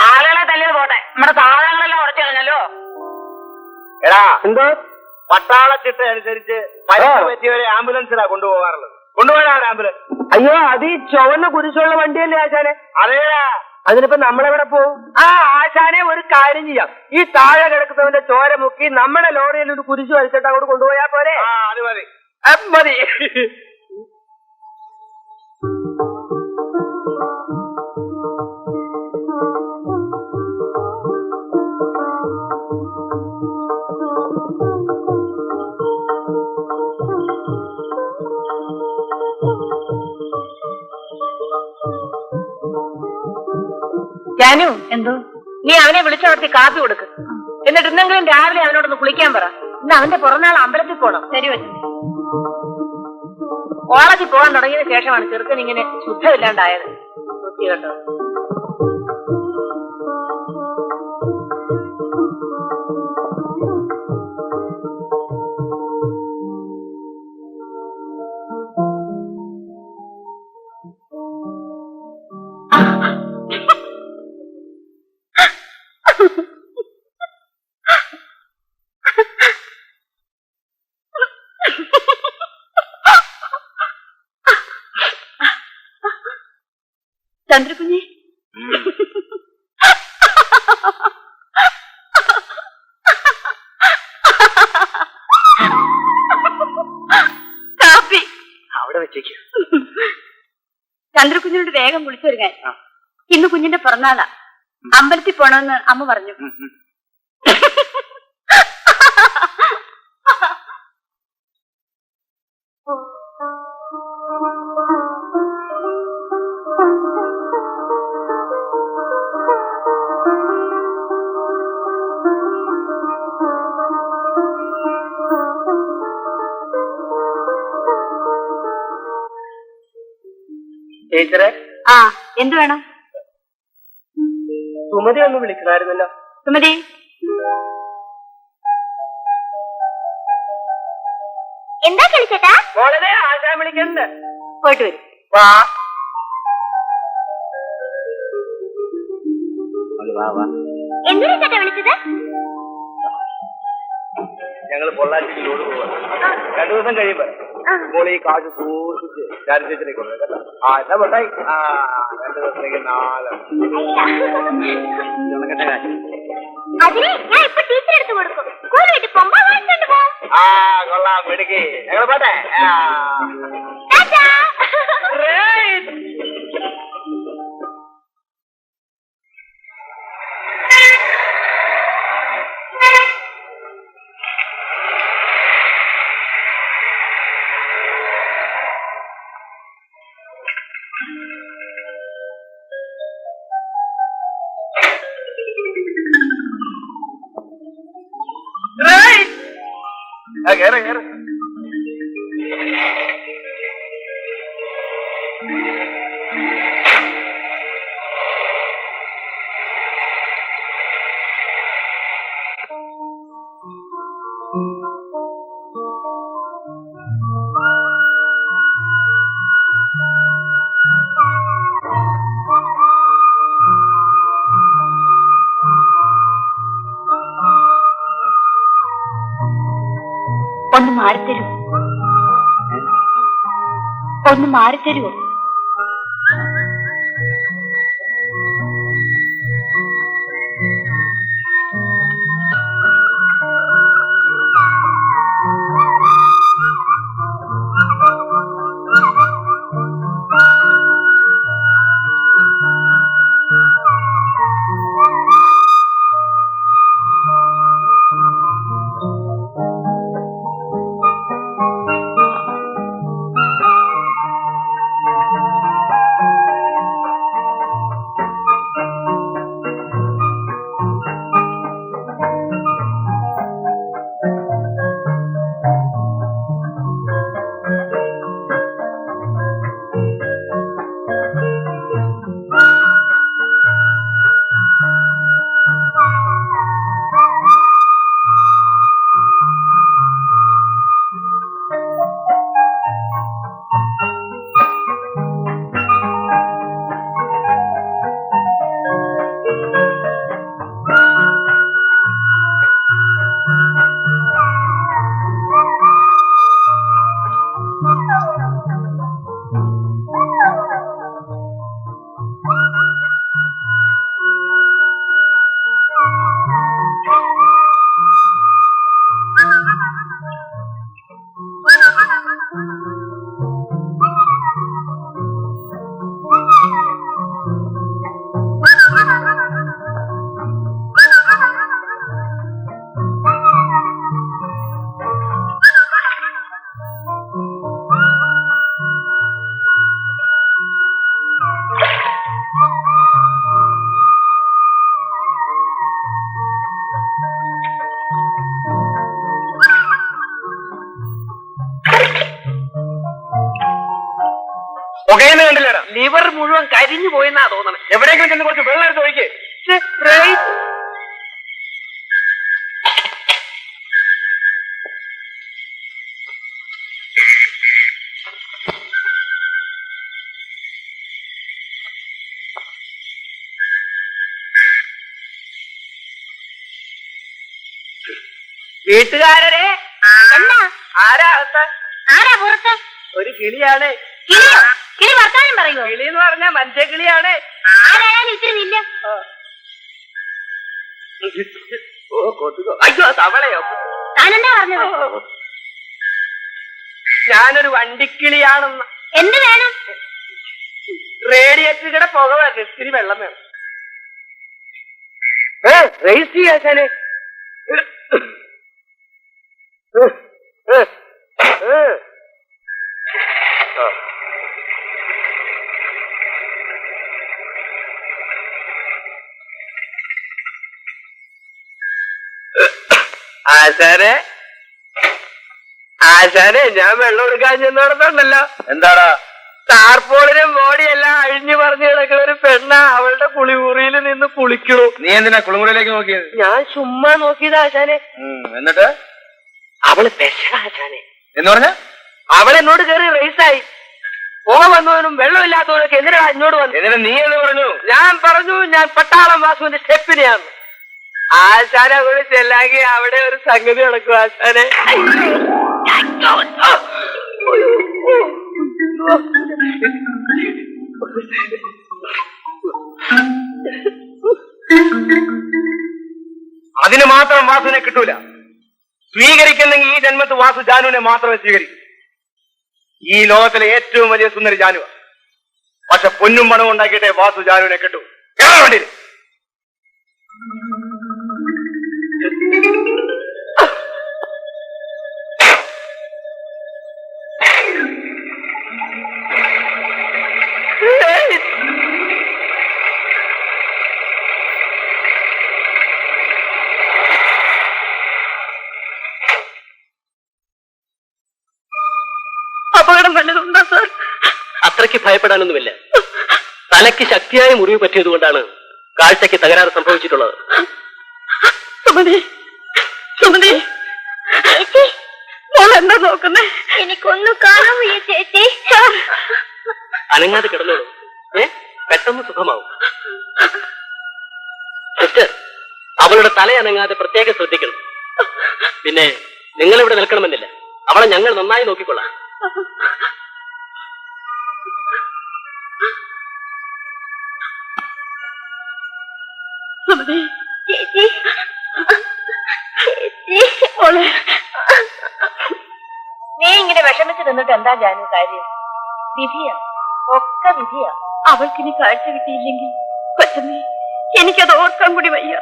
ആളുകളെ തല്ലിയത് പോട്ടെ, നമ്മുടെ സാധനങ്ങളെല്ലാം ഉറച്ചു കഴിഞ്ഞല്ലോ. എടാ എന്തോ പട്ടാള ചിട്ട അനുസരിച്ച് പരിക്ക് പറ്റിയവരെ ആംബുലൻസിലാ കൊണ്ടുപോകാറുള്ളത്. കൊണ്ടുപോകാൻ ആംബുലൻസ്. അയ്യോ അത് ഈ ചുവന്ന കുരിശുള്ള വണ്ടിയല്ലേ ആശാനെ അതേടാ. അതിനിപ്പോ നമ്മളെവിടെ പോവും ആ ആശാനെ ഒരു കാര്യം ചെയ്യാം ഈ താഴെ കിടക്കുന്നവന്റെ ചോര മുക്കി നമ്മുടെ ലോറിയിൽ ഒരു കുരിശു വരച്ചിട്ട് അങ്ങോട്ട് കൊണ്ടുപോയാ പോരെ ആ അത് മതി. മതി ജാനു, എന്തോ നീ അവനെ വിളിച്ചവർത്തി കാപ്പി കൊടുക്ക്. എന്നിട്ട് ഇന്നെങ്കിലും രാവിലെ അവനോടൊന്ന് കുളിക്കാൻ പറ. ഇന്ന് അവന്റെ പുറന്നാൾ അമ്പലത്തിൽ പോണം. ശരി വെച്ചു. കോളേജിൽ പോകാൻ തുടങ്ങിയതിന് ശേഷമാണ് ചെറുക്കൻ ഇങ്ങനെ ശുദ്ധമില്ലാണ്ടായത്. കേട്ടോ. ചന്ദ്രകുഞ്ഞി, കാപ്പി അവിടെ വെച്ചേക്ക്. ചന്ദ്രകുഞ്ഞിനോട് വേഗം വിളിച്ചു വരുവാൻ. ഇന്ന് കുഞ്ഞിന്റെ പിറന്നാളാ. അമ്പലത്തിൽ പോണമെന്ന് അമ്മ പറഞ്ഞു. ടീച്ചറെ ആ, എന്ത് വേണം? സുമതി ഒന്ന് വിളിക്കണമായിരുന്നല്ലോ. സുമതി, എന്താ കളിച്ചേട്ടാ? വളരെ ആശാൻ വിളിക്കണ്ട്. പോയിട്ട് വരും. വാ എന്തിനാ ചേട്ടാ വിളിച്ചത്? ഞങ്ങൾ പൊള്ളാച്ചിക്ക് ലോഡ് പോവാ. 2 ദിവസം കഴിയുമ്പോ ഇപ്പോൾ ഈ കാശ് സൂക്ഷിച്ച് ചാരിത്രത്തിലേക്ക് കൊണ്ടുപോയി കേട്ടോ. ആ എന്നാ പൊട്ടായി. 2 ദിവസത്തേക്ക് 4 അതിനെ ഞാൻ ഇപ്പൊ ടീച്ചർ എടുത്ത് കൊടുക്കും. സ്കൂൾ വിട്ട് പൊമ്പ വാങ്ങിച്ചോണ്ട് പോ. ആ കൊള്ളാം മെടുക്കി. ഞങ്ങൾ പോട്ടെ. ടാറ്റാ. കേറ് കേറ്. ഒന്ന് മാറിത്തരൂ, ഒന്ന് മാറിത്തരുമോ? കണ്ടില്ലേടാ? ലിവർ മുഴുവൻ കരിഞ്ഞു പോയെന്നാ തോന്നണേ. എവിടെയെങ്കിലും ചെന്ന് കുറച്ച് വെള്ളം എടുത്ത് ഒഴിക്ക്. വീട്ടുകാരെ എന്താ? ആരാ അകത്ത്? ആരാ പുറത്ത്? ഒരു കിളിയാണ്. കിളിയോ? കിളി വർത്താനം പറയുമോ? കിളി എന്ന് പറഞ്ഞാ മനുഷ്യ കിളിയാണ്. ആരായാലും ഇത്തിരി നില്ല. ഓ കൊതുകോ? അയ്യോ തവളയോ? താനെന്താ പറഞ്ഞത്? ഞാനൊരു വണ്ടിക്കിളിയാണെന്ന്. എന്ത് വേണം? റേഡിയേറ്ററുടെ പുക വരണം, ഇത്തിരി വെള്ളം വേണം. റേസ് ചെയ്യാശാനെ. ആശാനെ ആശാനെ, ഞാൻ വെള്ളം എടുക്കാൻ ചെന്നോടത്തുണ്ടല്ലോ. എന്താടാ? ടാർപോളിനും ബോഡിയെല്ലാം അഴിഞ്ഞു പറഞ്ഞു കിടക്കുന്ന ഒരു പെണ്ണ അവളുടെ കുളിമുറിയിൽ നിന്ന് കുളിക്കണു. നീ എന്തിനാ കുളിമുറിയിലേക്ക് നോക്കിയത്? ഞാൻ ചുമ്മാ നോക്കിയത് ആശാനെ. എന്നിട്ട് അവള് പെശക ആശാനെ. എന്ന് പറഞ്ഞ അവൾ എന്നോട് കയറി റേസായി. പുക വന്നവനും വെള്ളമില്ലാത്തവനൊക്കെ എന്തിനാ എന്നോട് വന്നു? എന്നിട്ട് നീ എന്ന് പറഞ്ഞു? ഞാൻ പറഞ്ഞു ഞാൻ പട്ടാളം വാസുവിന്റെ സ്റ്റെപ്പിനെയാണ്. ആശാനെ അവിടെ ചെല്ലാങ്കി അവിടെ ഒരു സംഗതി നടക്കും ആശാനെ. അതിന് മാത്രം വാസുവിനെ കിട്ടൂല. സ്വീകരിക്കുന്നെങ്കിൽ ഈ ജന്മത്ത് വാസു ജാനുവിനെ മാത്രമേ സ്വീകരിക്കൂ. ഈ ലോകത്തിലെ ഏറ്റവും വലിയ സുന്ദരി ജാനുവ. പക്ഷെ പൊന്നും പണവും ഉണ്ടാക്കിയിട്ടേ വാസു ജാനുവിനെ കിട്ടൂ. വേണ്ടി അപകടം വല്ലതുണ്ടോ സാർ? അത്ര പുഴയ്ക്ക് ഭയപ്പെടാനൊന്നുമില്ല. തലയ്ക്ക് ശക്തിയായ മുറിവ് പറ്റിയതുകൊണ്ടാണ് കാഴ്ചയ്ക്ക് തകരാറ് സംഭവിച്ചിട്ടുള്ളത്. സുമതി, സുമതി, ചേച്ചി, മോൾ എന്താ നോക്കുന്നേ? എനിക്കൊന്നും കാണാൻ വയ്യ ചേച്ചി. അനങ്ങാതെ കിടന്നോളൂ. പെട്ടെന്ന് സുഖമാവും. സിസ്റ്റർ, അവളുടെ തല അനങ്ങാതെ പ്രത്യേകം ശ്രദ്ധിക്കണം. പിന്നെ നിങ്ങൾ ഇവിടെ നിൽക്കണമെന്നില്ല. അവളെ ഞങ്ങൾ നന്നായി നോക്കിക്കൊള്ളാം. ചേച്ചി, നീ ഇങ്ങനെ വിഷമിച്ച് നിന്നിട്ട് എന്താ ജാനു കാര്യം? വിധിയാ, ഒക്കെ വിധിയാ. അവൾക്കിനി കാഴ്ച കിട്ടിയില്ലെങ്കിൽ കൊച്ചമ്മേ, എനിക്കത് ഓർക്കാൻ കൂടി വയ്യ.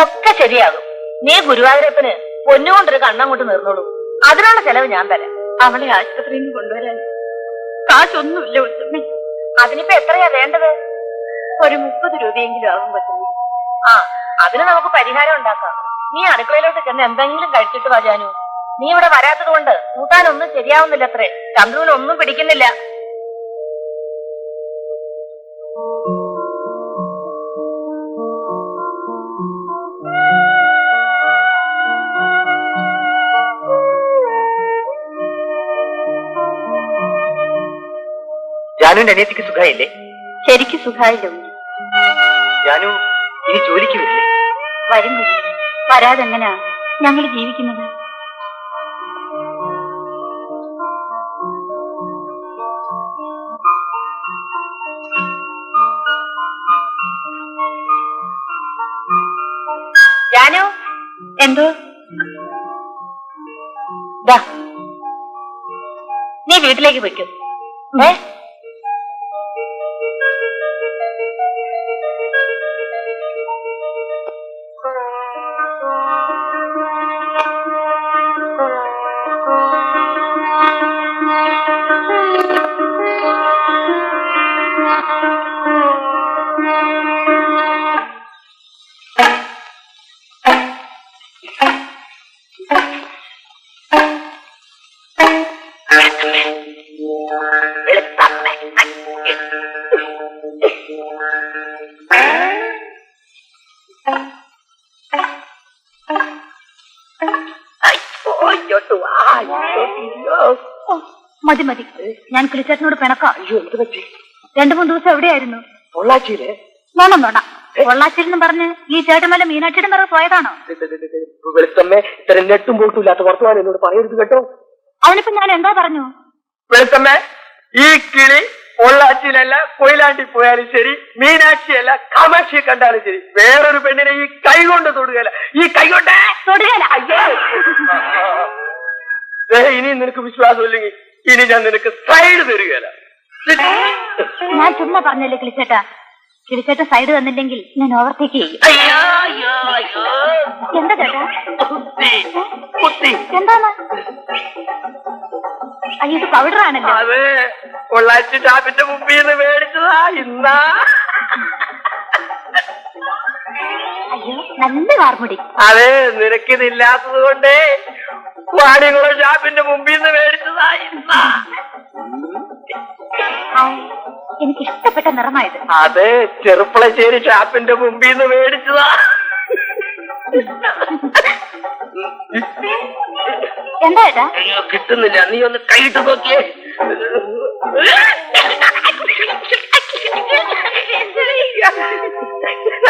ഒക്കെ ശരിയാകും. നീ ഗുരുവായൂരപ്പന് പൊന്നുകൊണ്ടൊരു കണ്ണങ്ങോട്ട് നിർന്നോളൂ. അതിനുള്ള ചെലവ് ഞാൻ തരാം. അവളെ ആശുപത്രിയിൽ നിന്ന് കൊണ്ടുവരാൻ കാശൊന്നുമില്ല കൊച്ചമ്മേ. അതിനിപ്പോ എത്രയാ വേണ്ടത്? ഒരു 30 രൂപയെങ്കിലും ആകും കൊച്ചമ്മേ. ആ, അതിന് നമുക്ക് പരിഹാരം ഉണ്ടാക്കാം. നീ അടുക്കളയിലോട്ട് ചെന്ന് എന്തെങ്കിലും കഴിച്ചിട്ട് വാ ജാനു. നീ ഇവിടെ വരാത്തത് കൊണ്ട് കൂട്ടാനൊന്നും ശരിയാവുന്നില്ല. അത്രേ, ചന്ദ്രുവിനൊന്നും പിടിക്കുന്നില്ല. ജാനുവിന്റെ അനിയത്തിക്ക് സുഖായില്ലേ? ശരിക്ക് സുഖായില്ലോ. ജാനു ഇനി ജോലിക്ക് വരില്ലേ? വരും കുട്ടി, വരാതെങ്ങനാ ഞങ്ങൾ ജീവിക്കുന്നത്? ജാനു, എന്തോ? നീ വീട്ടിലേക്ക് പോയിക്കോ. മതി മതി, ഞാൻ കിളിച്ചേട്ടനോട് പിണക്കാം. 2-3 ദിവസം എവിടെയായിരുന്നു? പൊള്ളാച്ചിയിലെ. നോണം നോണ, പൊള്ളാച്ചിരെന്ന് പറഞ്ഞ് ഈ ചേട്ടന്മല്ല മീനാക്ഷിയുടെ നിറ പോയതാണോ? വെളുത്തമ്മേ, ഇത്തരം നെട്ടും പോട്ടും ഇല്ലാത്ത വർത്തമാനം എന്നോട് പറയരുത് കേട്ടോ. അവനിപ്പോ ഞാൻ എന്താ പറഞ്ഞു? വെളുത്തമ്മേ, ഈ കിളി പൊള്ളാച്ചിയിലല്ല കൊയിലാണ്ടി പോയാലും ശരി, മീനാക്ഷിയല്ല കാമാക്ഷിയെ കണ്ടാലും ശരി, വേറൊരു പെണ്ണിനെ ഈ കൈ കൊണ്ട് തൊടുകയല്ല. ഈ കൈ കൊണ്ട് തൊടുകയല്ല. അയ്യോ, ഇനി നിനക്ക് വിശ്വാസമില്ലെങ്കിൽ ഇനി ഞാൻ നിനക്ക് സൈഡ് തരികയല്ല. ഞാൻ ചുമ്മാ പറഞ്ഞല്ലേ കിളിച്ചേട്ടാ. കിളിച്ചേട്ട സൈഡ് തന്നില്ലെങ്കിൽ ഞാൻ ഓവർടേക്ക് ചെയ്യും. എന്താ ചേട്ടാ? എന്താണ്? അയ്യോ, ഇത് പൗഡറാണല്ലോ. അത് പൊള്ളാച്ചി ഷാപ്പിന്റെ മുമ്പിൽ നിന്ന് മേടിച്ചതാ ഇന്നാ. അയ്യോ, നല്ല വാർമുടി. അതെ, നിനക്കിതില്ലാത്തത് കൊണ്ട് വാണികുളം ഷാപ്പിന്റെ മുമ്പിൽ നിന്ന് മേടിച്ചതാ ഇന്നാ. എനിക്ക് ഇഷ്ടപ്പെട്ട നിറമായത്. അത് ചെറുപ്പളശ്ശേരി ഷാപ്പിന്റെ മുമ്പിൽ നിന്ന് മേടിച്ചതാ. എന്താ ഏട്ടാ? കിട്ടുന്നില്ല, നീ ഒന്ന് കൈയിട്ട് നോക്കിയേ.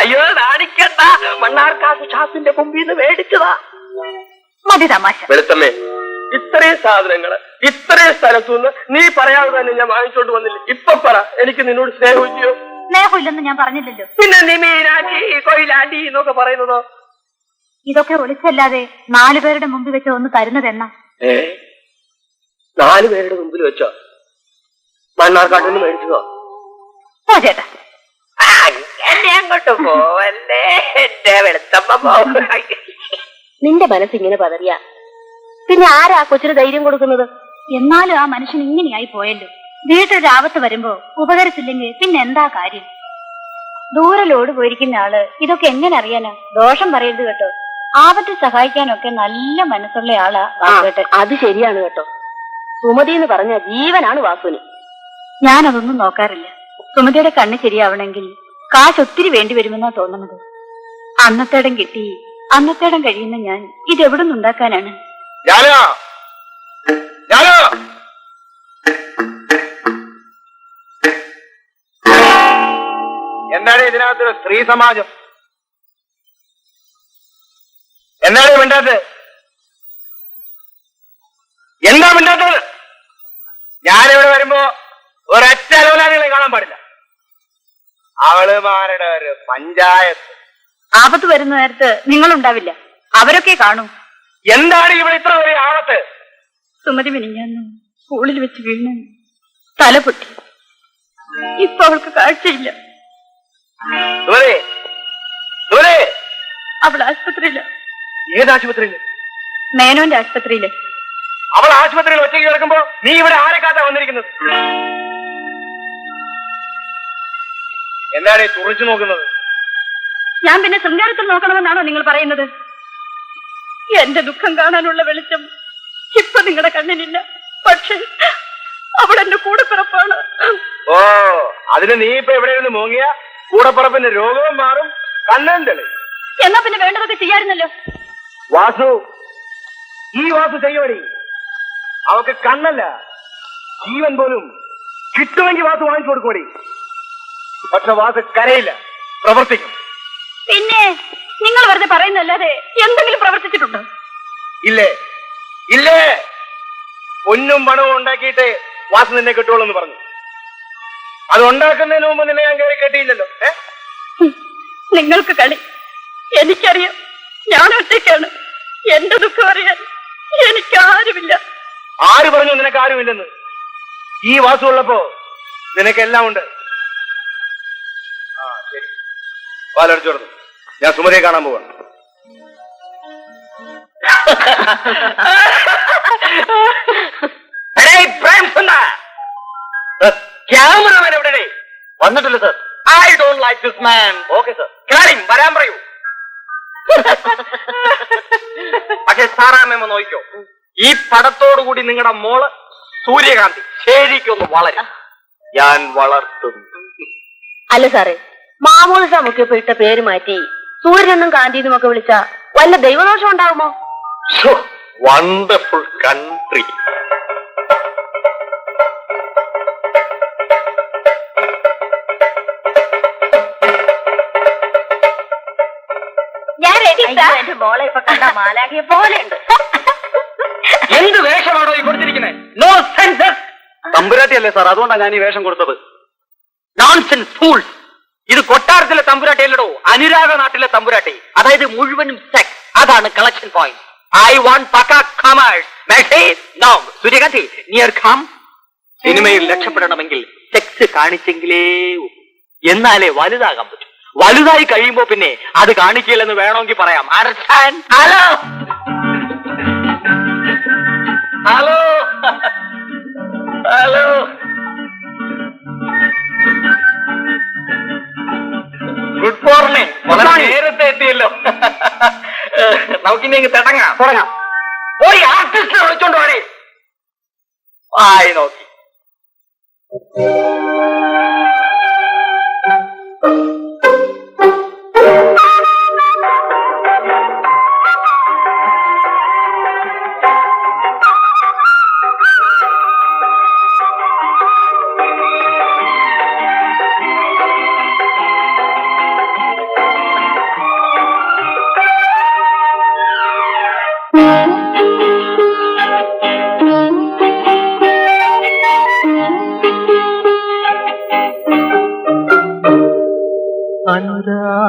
അയ്യോ, നാണിക്കണ്ട, മണ്ണാർക്കാട് ഷാപ്പിന്റെ മുമ്പിൽ നിന്ന് മേടിച്ചതാ. മതി തമാശ. വെളുത്തമ്മേ, ഇത്രയും സാധനങ്ങള് ഇത്രയും സ്ഥലത്തുനിന്ന് നീ പറയാതെ തന്നെ ഞാൻ വാങ്ങിച്ചോണ്ട് വന്നില്ല. ഇപ്പൊ പറ, എനിക്ക് നിന്നോട് സ്നേഹിക്കോ? സ്നേഹമില്ലെന്ന് ഞാൻ പറഞ്ഞില്ലല്ലോ. പിന്നെ നീ മീനാക്ഷി കൊയിലാണ്ടി എന്നൊക്കെ പറയുന്നതോ? ഇതൊക്കെ ഒളിച്ചല്ലാതെ 4 പേരുടെ മുമ്പിൽ വെച്ച് ഒന്ന് തരുന്നതെന്നാ? 4 പേരുടെ മുമ്പിൽ വെച്ചോ? മണ്ണാർക്കാട്ടിൽ നിന്ന് മേടിച്ചതോ? ഓ ചേട്ടാ, അങ്ങനെ അങ്ങോട്ട് പോവല്ലേ എന്റെ വെളുത്തമ്മ. നിന്റെ മനസ്സിങ്ങനെ പതറിയ പിന്നെ ആരാ കൊച്ചിന് ധൈര്യം കൊടുക്കുന്നത്? എന്നാലും ആ മനുഷ്യൻ ഇങ്ങനെയായി പോയല്ലോ. വീട്ടിലൊരു ആപത്ത് വരുമ്പോ ഉപകരിച്ചില്ലെങ്കിൽ പിന്നെ എന്താ കാര്യം? ദൂരെ ലോഡ് പോയിരിക്കുന്ന ആള് ഇതൊക്കെ എങ്ങനെ അറിയാനാ? ദോഷം പറയരുത് കേട്ടോ. ആപത്തിൽ സഹായിക്കാനൊക്കെ നല്ല മനസ്സുള്ള ആളാ വാസുവേട്ടൻ. അത് ശരിയാണ് കേട്ടോ. സുമതി എന്ന് പറഞ്ഞ ജീവനാണ് വാസുവിന്. ഞാനതൊന്നും നോക്കാറില്ല. സുമതിയുടെ കണ്ണ് ശരിയാവണമെങ്കിൽ കാശ് ഒത്തിരി വേണ്ടി വരുമെന്നാ തോന്നുന്നത്. അന്നത്തേടം കിട്ടി അന്നത്തേടം കഴിയുന്ന ഞാൻ ഇതെവിടെ നിന്നുണ്ടാക്കാനാണ്? എന്താണ് ഇതിനകത്തൊരു സ്ത്രീ സമാജം? എന്താണ് മിണ്ടാത്തത്? എന്താ മിണ്ടാത്തത്? ഞാനിവിടെ വരുമ്പോ ഒരൊറ്റ അലോലാദികളെ കാണാൻ പാടില്ല. അവളുമാരുടെ ഒരു പഞ്ചായത്ത്. ആപത്ത് വരുന്ന നേരത്ത് നിങ്ങളുണ്ടാവില്ല, അവരൊക്കെ കാണൂ. എന്താണ് ഇവിടെ ഇത്ര വലിയ ആപത്ത്? സുമതി മിനിഞ്ഞാന്ന് സ്കൂളിൽ വെച്ച് വീണ് തല പൊട്ടി. ഇപ്പൊ അവൾക്ക് കാഴ്ചയില്ല. അവൾ ആശുപത്രിയില്. ഏത് ആശുപത്രിയില്? മേനോന്റെ ആശുപത്രിയില്. അവൾ ആശുപത്രിയിൽ ഒറ്റയ്ക്ക് കിടക്കുമ്പോ നീ ഇവിടെ ആരെ കാത്താ വന്നിരിക്കുന്നത്? എന്താണ് ഈ തുറച്ചു നോക്കുന്നത്? ഞാൻ പിന്നെ ശൃംഗാരത്തിൽ നോക്കണമെന്നാണോ നിങ്ങൾ പറയുന്നത്? എന്റെ ദുഃഖം കാണാനുള്ള വെളിച്ചം ഇപ്പൊ നിങ്ങളുടെ കണ്ണിനില്ല. പക്ഷെ അവൾ എന്റെ കൂടെപ്പിറപ്പാണ്. ഓ, അതിന് നീ ഇപ്പൊ എവിടെ നിന്ന് മോങ്ങിയ കൂടെപ്പിറപ്പിന്റെ രോഗവും മാറും, കണ്ണും തെളിയും. എന്നാ പിന്നെ വേണ്ടതൊക്കെ ചെയ്യാറുന്നല്ലോ. വാസു, ഈ വാസു ചെയ്യോടി. അവക്ക് കണ്ണല്ല, ജീവൻ പോലും കിട്ടുമെങ്കിൽ വാസു വാങ്ങിച്ചു കൊടുക്കൂടി. പക്ഷെ വാസു കരയില്ല, പ്രവർത്തിക്കും. പിന്നെ നിങ്ങൾ വെറുതെ പറയുന്നല്ലാതെ എന്തെങ്കിലും പ്രവർത്തിച്ചിട്ടുണ്ടോ? ഇല്ലേ ഇല്ലേ, പൊന്നും പണവും ഉണ്ടാക്കിയിട്ട് വാസു നിന്നെ കിട്ടുള്ളൂ എന്ന് പറഞ്ഞു. അത് ഉണ്ടാക്കുന്നതിന് മുമ്പ് നിന്നെ ഞാൻ കയറി കെട്ടിയില്ലല്ലോ. നിങ്ങൾക്ക് കളി. എനിക്കറിയാം, ഞാൻ ഒറ്റയ്ക്കാണ്. എന്റെ ദുഃഖം അറിയാൻ എനിക്കാരുമില്ല. ആര് പറഞ്ഞു നിനക്ക് ആരുമില്ലെന്ന്? ഈ വാസു ഉള്ളപ്പോ നിനക്കെല്ലാം ഉണ്ട്. ആ ശരി, പാലടിച്ചു കൊടുത്തു. ഞാൻ സുമതിയെ കാണാൻ പോവാണ്. ക്യാമറമാൻ എവിടെ? വന്നിട്ടില്ല sir. I don't like this man. Okay sir. കാര്യം വരാൻ പറയൂ. പക്ഷെ സാറാമ്മ നോക്കിക്കോ, ഈ പടത്തോടു കൂടി നിങ്ങളുടെ മോള് സൂര്യകാന്തി ശരിക്കൊന്ന് വളരും. ഞാൻ വളർത്തും. അല്ല സാറേ, മാമോദിസ മുക്കിയപ്പോ ഇട്ട പേര് മാറ്റി സൂര്യനെന്നും കാന്തിന്നും ഒക്കെ വിളിച്ച വല്ല ദൈവദോഷം ഉണ്ടാകുമോ? Wonderful country. ഞാൻ റെഡി. എന്റെ മോളെ ഇപ്പൊ കണ്ട മാലാഖിയെ പോലെയുണ്ട്. എന്ത് വേഷമാണോ ഈ കൊടുത്തിരിക്കുന്നത്? No census. തമ്പുരാട്ടിയല്ലേ സാർ, അതുകൊണ്ടാണ് ഞാൻ ഈ വേഷം കൊടുത്തത്. Nonsense fools. ഇത് കൊട്ടാരത്തിലെ തമ്പുരാട്ടി അല്ലടോ, അനുരാഗ നാട്ടിലെ തമ്പുരാട്ടി. അതായത് മുഴുവനും സെക്സ്. അതാണ് കളക്ഷൻ പോയിന്റ്. ഐ വാണ്ട് പക്ക commerce. Message no. Suryakanthi, near come. സിനിമയിൽ രക്ഷപ്പെടണമെങ്കിൽ സെക്സ് കാണിച്ചെങ്കിലേ എന്നാലേ വലുതാകാൻ പറ്റും. വലുതായി കഴിയുമ്പോ പിന്നെ അത് കാണിക്കില്ലെന്ന് വേണമെങ്കിൽ പറയാം. Hello hello hello, good morning. നേരത്തെ എത്തിയല്ലോ. നമുക്കിനി തുടങ്ങാം. പോയി ആർട്ടിസ്റ്റിനെ വിളിച്ചോണ്ട് പോണേ. ആയി നോക്കി.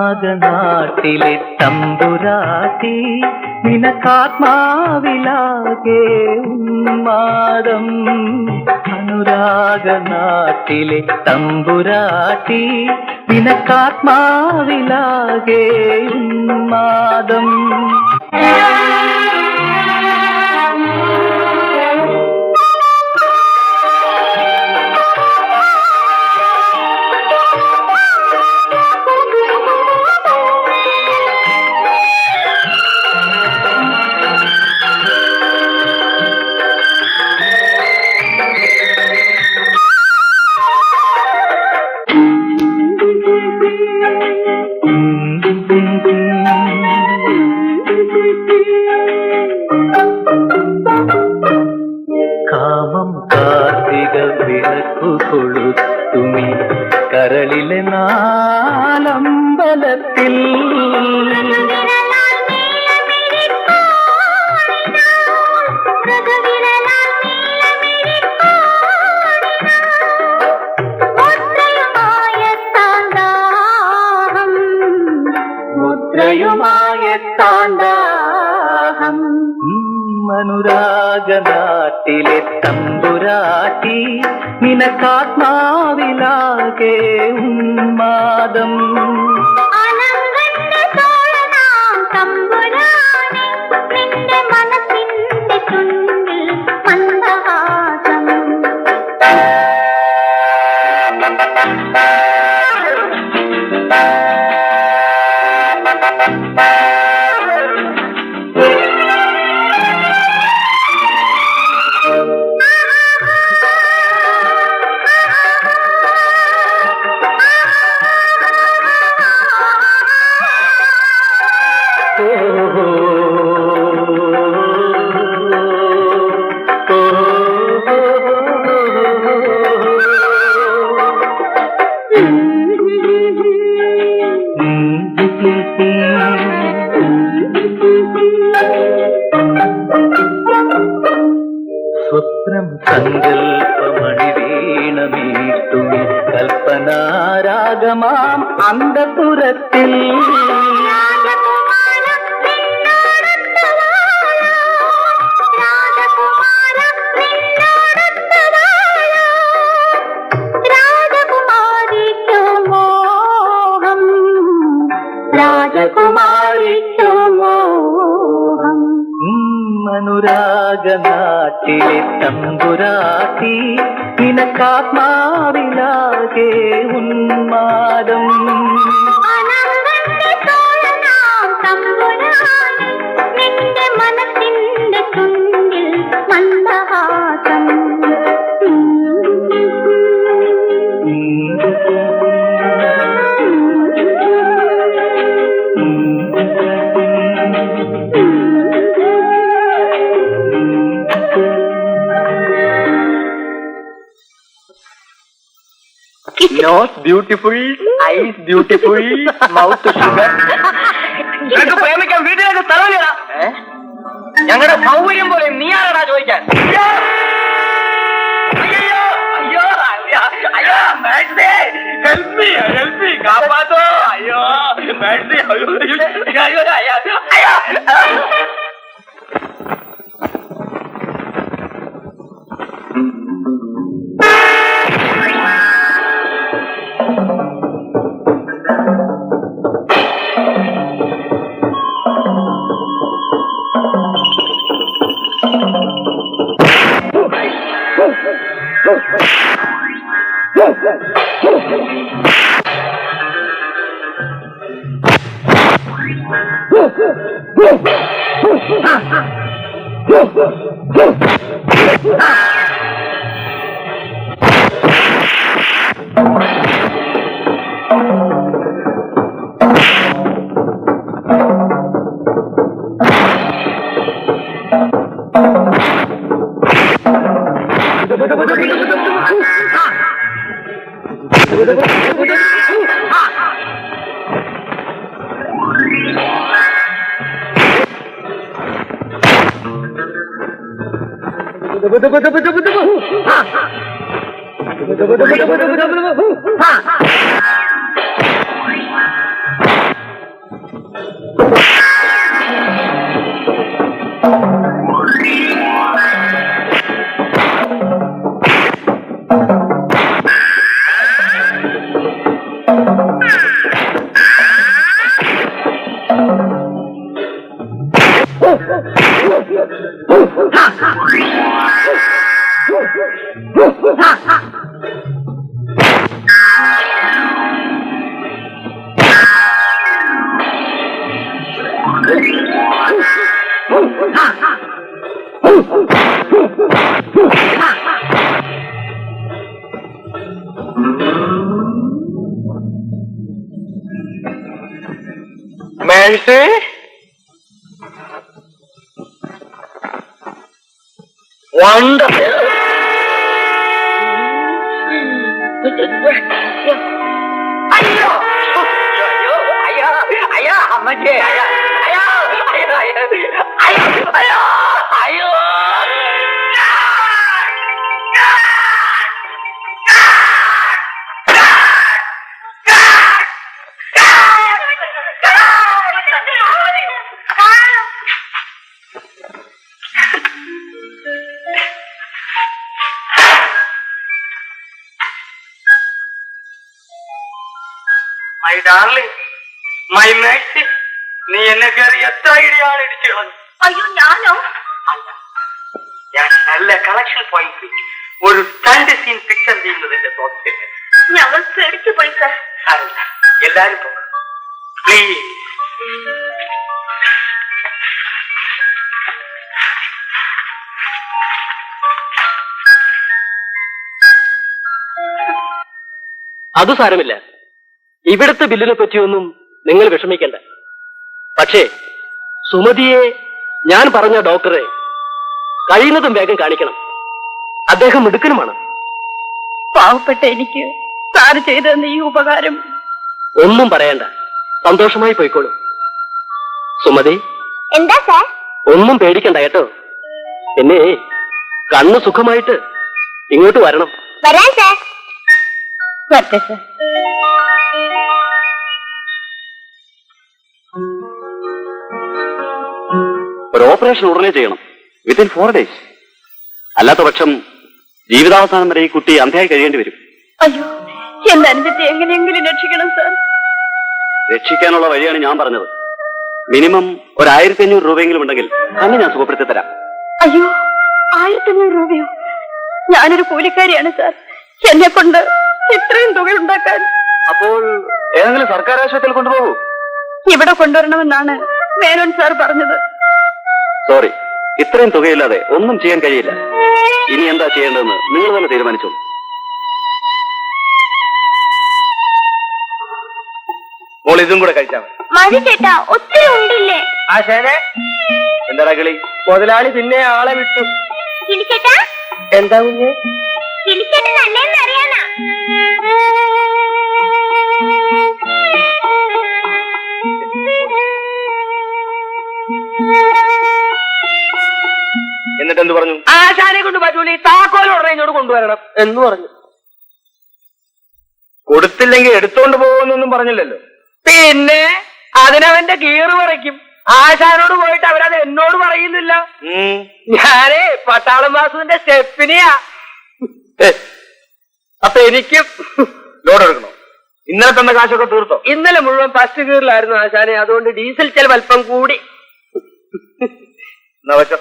അനുരാഗനാട്ടിലെ തമ്പുരാട്ടി നിനക്കാത്മാവിലാകെ ഉന്മാദം. അനുരാഗനാട്ടിലെ തമ്പുരാട്ടി നിനക്കാത്മാവിലാകെ ഉന്മാദം. കരളിലെ നാലമ്പലത്തിൽ മുദ്രയുമായ താണ്ടാഹം അനുരാഗനാട്ടിലെ തമ്പുരാട്ടി നിനക്കാത്മാവിലാകെ ഉന്മാദം സ്വപ്നം സങ്കൽപ്പമണിവീണമീട്ടും കൽപ്പനാരാഗമാം അന്തപുരത്തിൽ അനുരാഗനാട്ടിലെ തമ്പുരാട്ടി നിനക്കാത്മാവിലാകെ ഉന്മാദം നിന്റെ മനസ്സിന്റെ ചുണ്ടിൽ മന്ദഹാസം Nose beautiful, eyes beautiful, mouth sugar. നിനക്ക് പ്രേമിക്കാൻ വീട്ടിലേക്ക് സ്ഥലമില്ലടാ. ഞങ്ങളുടെ സൗകര്യം പോലെ നീ ആരാടാ ചോദിക്കാൻ? അയ്യോ അയ്യോ അയ്യോ അയ്യോ മേഴ്സി, ഹെൽപ് മീ കാപ്പാത്തോ. അയ്യോ മേഴ്സി, അയ്യോ അയ്യോ അയ്യോ അയ്യോ. Mercy? Wonderful. അയ്യോ അയ്യോ അയ്യോ അയ്യോ അമ്മച്ചേ അയ്യോ അയ്യോ അയ്യോ അയ്യോ അയ്യോ അയ്യോ മൈ ഡാർലിംഗ് മൈ മേഴ്സി നീ എന്നെ കയറി എത്ര ഇടിയാണ് ഇടിച്ചു കളഞ്ഞു. അയ്യോ ഞാനോ? അല്ല, ഞാൻ നല്ല കളക്ഷൻ പോയിന്റ് ഒരു സ്റ്റണ്ട് സീൻ പിക്ചർ ചെയ്യുന്നതിന്റെ തോന്നിട്ട് ഞങ്ങൾ പേടിച്ചു പോയി സാർ. അല്ല, എല്ലാരും പോകും പ്ലീസ്. അത് സാരമില്ല. ഇവിടുത്തെ ബില്ലിനെ പറ്റിയൊന്നും നിങ്ങൾ വിഷമിക്കണ്ട. പക്ഷേ സുമതിയെ ഞാൻ പറഞ്ഞ ഡോക്ടറെ കഴിയുന്നതും വേഗം കാണിക്കണം. അദ്ദേഹം മിടുക്കനുമാണ്. പാവപ്പെട്ട എനിക്ക് സാറ് ചെയ്തെന്ന ഈ ഉപകാരം ഒന്നും പറയണ്ട, സന്തോഷമായി പോയിക്കോളൂ. സുമതി, എന്താ സാർ? ഒന്നും പേടിക്കണ്ട കേട്ടോ. പിന്നെ കണ്ണ് സുഖമായിട്ട് ഇങ്ങോട്ട് വരണം. വരാൻ സാർ. വരട്ടെ സാർ. ഒരു ഓപ്പറേഷൻ ഉടനെ ചെയ്യണം, വിത്തിൻ 4 days. അല്ലാത്ത പക്ഷം ജീവിതാവസാനം വരെ ഈ കുട്ടി അന്ധയായി കഴിയേണ്ടി വരും. അയ്യോ, എന്റെ അനുജത്തെ എങ്ങനെയെങ്കിലും രക്ഷിക്കണം സാർ. രക്ഷിക്കാനുള്ള വഴിയാണ് ഞാൻ പറഞ്ഞത്. മിനിമം ഒരു 1500 രൂപയെങ്കിലും ഉണ്ടെങ്കിൽ തന്നെ ഞാൻ സുഖപ്പെടുത്തി തരാം. അയ്യോ, 1500 രൂപയോ? ഞാനൊരു കൂലിക്കാരിയാണ് സാർ. എന്നെ കൊണ്ട് ഇത്രയും തുക ഉണ്ടാക്കാൻ. അപ്പോൾ ഏതെങ്കിലും സർക്കാർ ആശുപത്രിയിൽ കൊണ്ടുപോകൂ. ഇവിടെ കൊണ്ടുവരണമെന്നാണ് മേനോൻ സാർ പറഞ്ഞത്. സോറി, ഇത്രയും തുകയില്ലാതെ ഒന്നും ചെയ്യാൻ കഴിയില്ല. ഇനി എന്താ ചെയ്യേണ്ടതെന്ന് നിങ്ങൾ തന്നെ തീരുമാനിച്ചോളൂ. മോൾ ഇതും കൂടെ കഴിച്ചാൽ മതി ചേട്ടാ, ഒത്തിരി ഉണ്ടില്ലേ? ആശാനെ എന്താടാ കളി? മുതലാളി പിന്നെ ആളെ വിട്ടു. കിളിച്ചേട്ടാ, എന്താ കുഞ്ഞ്? കിളിച്ചേട്ടൻ നല്ലതെന്ന് അറിയാനാ. എന്നിട്ട് എന്ത് പറഞ്ഞു? ആശാനെ കൊണ്ട് പറ്റൂല, ഈ താക്കോൽ ഉടനെ ഇങ്ങോട്ട് കൊണ്ടുവരണം എന്ന് പറഞ്ഞു. കൊടുത്തില്ലെങ്കിൽ എടുത്തോണ്ട് പോകുമെന്നൊന്നും പറഞ്ഞില്ലല്ലോ. പിന്നെ അതിനവന്റെ ഗീറ് പറയ്ക്കും. ആശാനോട് പോയിട്ട് അവരത് എന്നോട് പറയുന്നില്ല. ഞാനേ പട്ടാളം വാസുവിന്റെ സ്റ്റെപ്പിനെയാ. അപ്പൊ എനിക്കും ലോഡ് എടുക്കണോ? ഇന്നലെ തന്ന കാശൊക്കെ തീർത്തോ? ഇന്നലെ മുഴുവൻ ഫസ്റ്റ് ഗീറിലായിരുന്നു ആശാനെ, അതുകൊണ്ട് ഡീസൽ ചെലവ് അല്പം കൂടി. എന്നാ വെച്ചോ.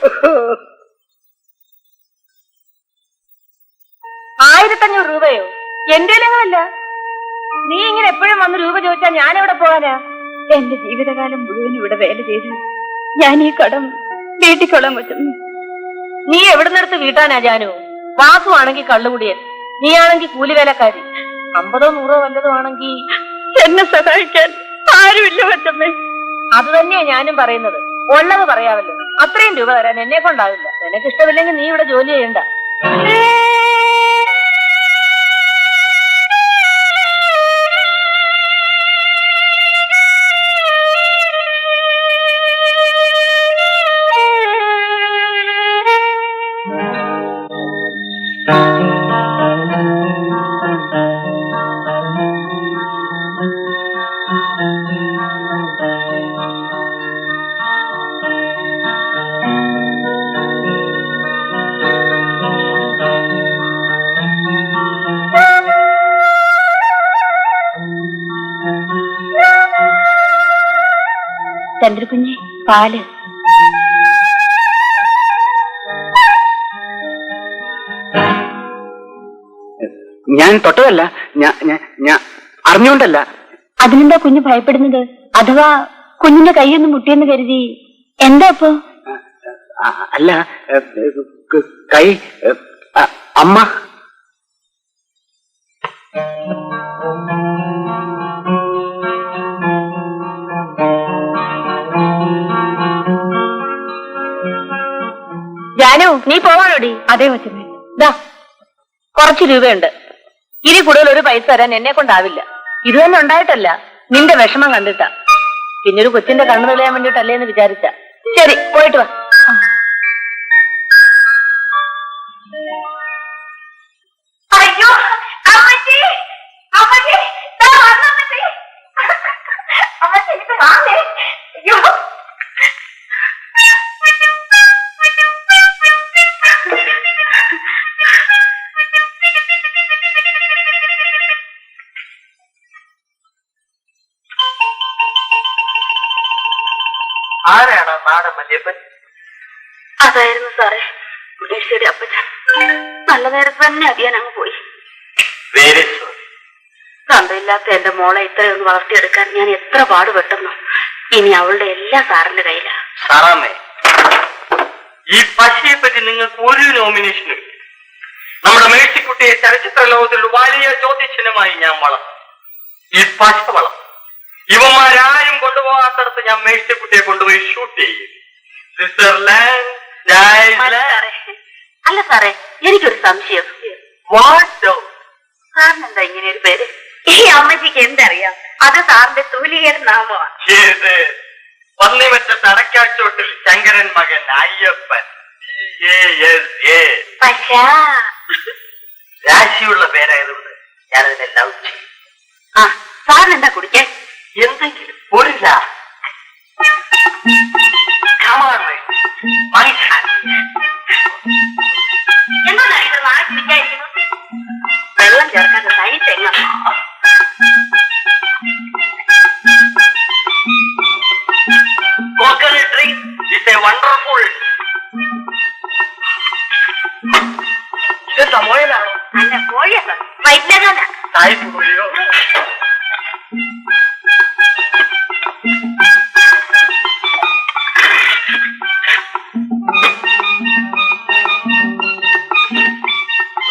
1500 രൂപയോ? എന്റെ അല്ല. നീ ഇങ്ങനെ എപ്പോഴും വന്ന് രൂപ ചോദിച്ചാൽ ഞാൻ എവിടെ പോകാനാ? എന്റെ ജീവിതകാലം മുഴുവൻ ഇവിടെ വേല ചെയ്ത് ഞാൻ ഈ കടം വീട്ടിക്കൊള്ളാൻ പറ്റുന്നു. നീ എവിടുന്നെടുത്ത് വീട്ടാനാ ജാനു? വാസു ആണെങ്കിൽ കള്ളുകുടിയൻ, നീയാണെങ്കിൽ കൂലിവേലക്കാരി. 50 100 വല്ലതും ആണെങ്കിൽ എന്നെ സഹായിക്കാൻ ആരുമില്ല കൊച്ചമ്മേ. അത് തന്നെയാ ഞാനും പറയുന്നത്. ഉള്ളത് പറയാമല്ലോ. അത്രയും രൂപ തരാൻ എന്നെ കൊണ്ടാവില്ല. നിനക്ക് ഇഷ്ടമില്ലെങ്കിൽ നീ ഇവിടെ ജോലി ചെയ്യണ്ട. ചന്ദ്രകുഞ്ഞ്, പാല്. ഞാൻ തൊട്ടതല്ല, ഞാൻ അറിഞ്ഞുകൊണ്ടല്ല. അതിനെന്താ കുഞ്ഞ് ഭയപ്പെടുന്നത്? അഥവാ കുഞ്ഞിന്റെ കൈയൊന്ന് മുട്ടിയെന്ന് കരുതി എന്താ ഇപ്പോ? അല്ല, കൈ അമ്മ. ജാനു, നീ പോവാനോടി? അതേ കൊച്ചമ്മേ. ദാ കുറച്ച് രൂപയുണ്ട്. ഇനി കൂടുതൽ ഒരു പൈസ തരാൻ എന്നെ കൊണ്ടാവില്ല. ഇത് തന്നെ ഉണ്ടായിട്ടല്ല, നിന്റെ വിഷമം കണ്ടിട്ടാ. പിന്നെ ഒരു കൊച്ചിന്റെ കണ്ണു തെളിയാൻ വേണ്ടിട്ടല്ലേ എന്ന് വിചാരിച്ച. ശരി, പോയിട്ട് വാ. അയ്യോ അമ്മച്ചി, അമ്മച്ചി, ദാ വന്നു അമ്മച്ചി. അമ്മച്ചി ഇത് വാങ്ങേ. അയ്യോ ആരാണ് നാടൻ മല്യപ്പൻ? അതായിരുന്നു സാറേ മുനീഷയുടെ അപ്പച്ചൻ. നല്ല നേരത്ത് തന്നെ അറിയാൻ അങ്ങ് പോയി. Very sorry. തന്തയില്ലാത്ത എന്റെ മോളെ ഇത്രയൊന്ന് വളർത്തിയെടുക്കാൻ ഞാൻ എത്ര പാടുപെട്ടെന്നോ. ഇനി അവളുടെ എല്ലാ സാറിന്റെ കയ്യിലാ. സാറാമ്മേ, ഈ പശയെ പറ്റി നിങ്ങൾക്ക് ഒരു നോമിനേഷനും ഇല്ല. നമ്മുടെ മേഴ്സിക്കുട്ടിയെ ചലച്ചിത്ര ലോകത്തിൽ വലിയ ചോദ്യചിഹ്നമായി ഞാൻ വളർത്തും. ഈ പശ വളർത്തും. ഇവന്മാരാരും കൊണ്ടുപോകാത്തടത്ത് ഞാൻ മേഴ്സിക്കുട്ടിയെ കൊണ്ടുപോയി ഷൂട്ട് ചെയ്യും. സ്വിറ്റ്സർലാൻഡ്, അല്ല സാറേ, എനിക്കൊരു സംശയം. സാറിന് എന്താ ഇങ്ങനെ ഒരു പേര്? ഈ അമ്മച്ചിക്ക് എന്തറിയാം? അത് സാറിന്റെ തൂലികയുടെ നാമമാണ്. പന്നിമറ്റ തടക്കാച്ചോട്ടിൽ ശങ്കരൻ മകൻ അയ്യപ്പൻ. പക്ഷാ രാശിയുള്ള പേരായതുകൊണ്ട് ഞാനതിനെ ലവ് ചെയ്യും. ആ സാറിന് എന്താ കുടിക്കാൻ? എന്തെങ്കിലും ഒരു എന്താ ഇത് വാങ്ങിച്ചിരിക്കായിരിക്കുന്നു? വെള്ളം ചേർക്കാത്ത തൈ തെങ്ങ. coconut drink is a wonderful. ഇതെന്താ മോയലാണോ? അല്ല കോഴിയാ സാർ, വൈദ്യകാല. സായിപ്പ് കോഴിയോ?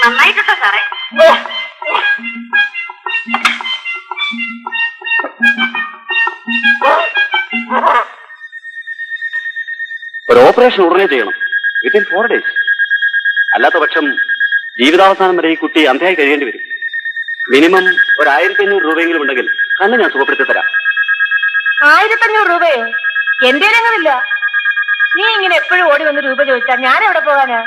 നന്നായിട്ടോ സാറേ? ഒരു ഓപ്പറേഷൻ ഉടനെ ചെയ്യണം, വിത്തിൻ 4 days. അല്ലാത്ത പക്ഷം ജീവിതാവസാനം വരെ ഈ കുട്ടി അന്ധയായി കഴിയേണ്ടി വരും. മിനിമം ഒരു 1500 രൂപയെങ്കിലും ഉണ്ടെങ്കിൽ കണ്ണ് ഞാൻ സുഖപ്പെടുത്തി തരാം. 1500 രൂപയോ? എന്റെ അങ്ങനില്ല. നീ ഇങ്ങനെ എപ്പോഴും ഓടി വന്ന് രൂപ ചോദിച്ചാൽ ഞാൻ എവിടെ പോകാനാ?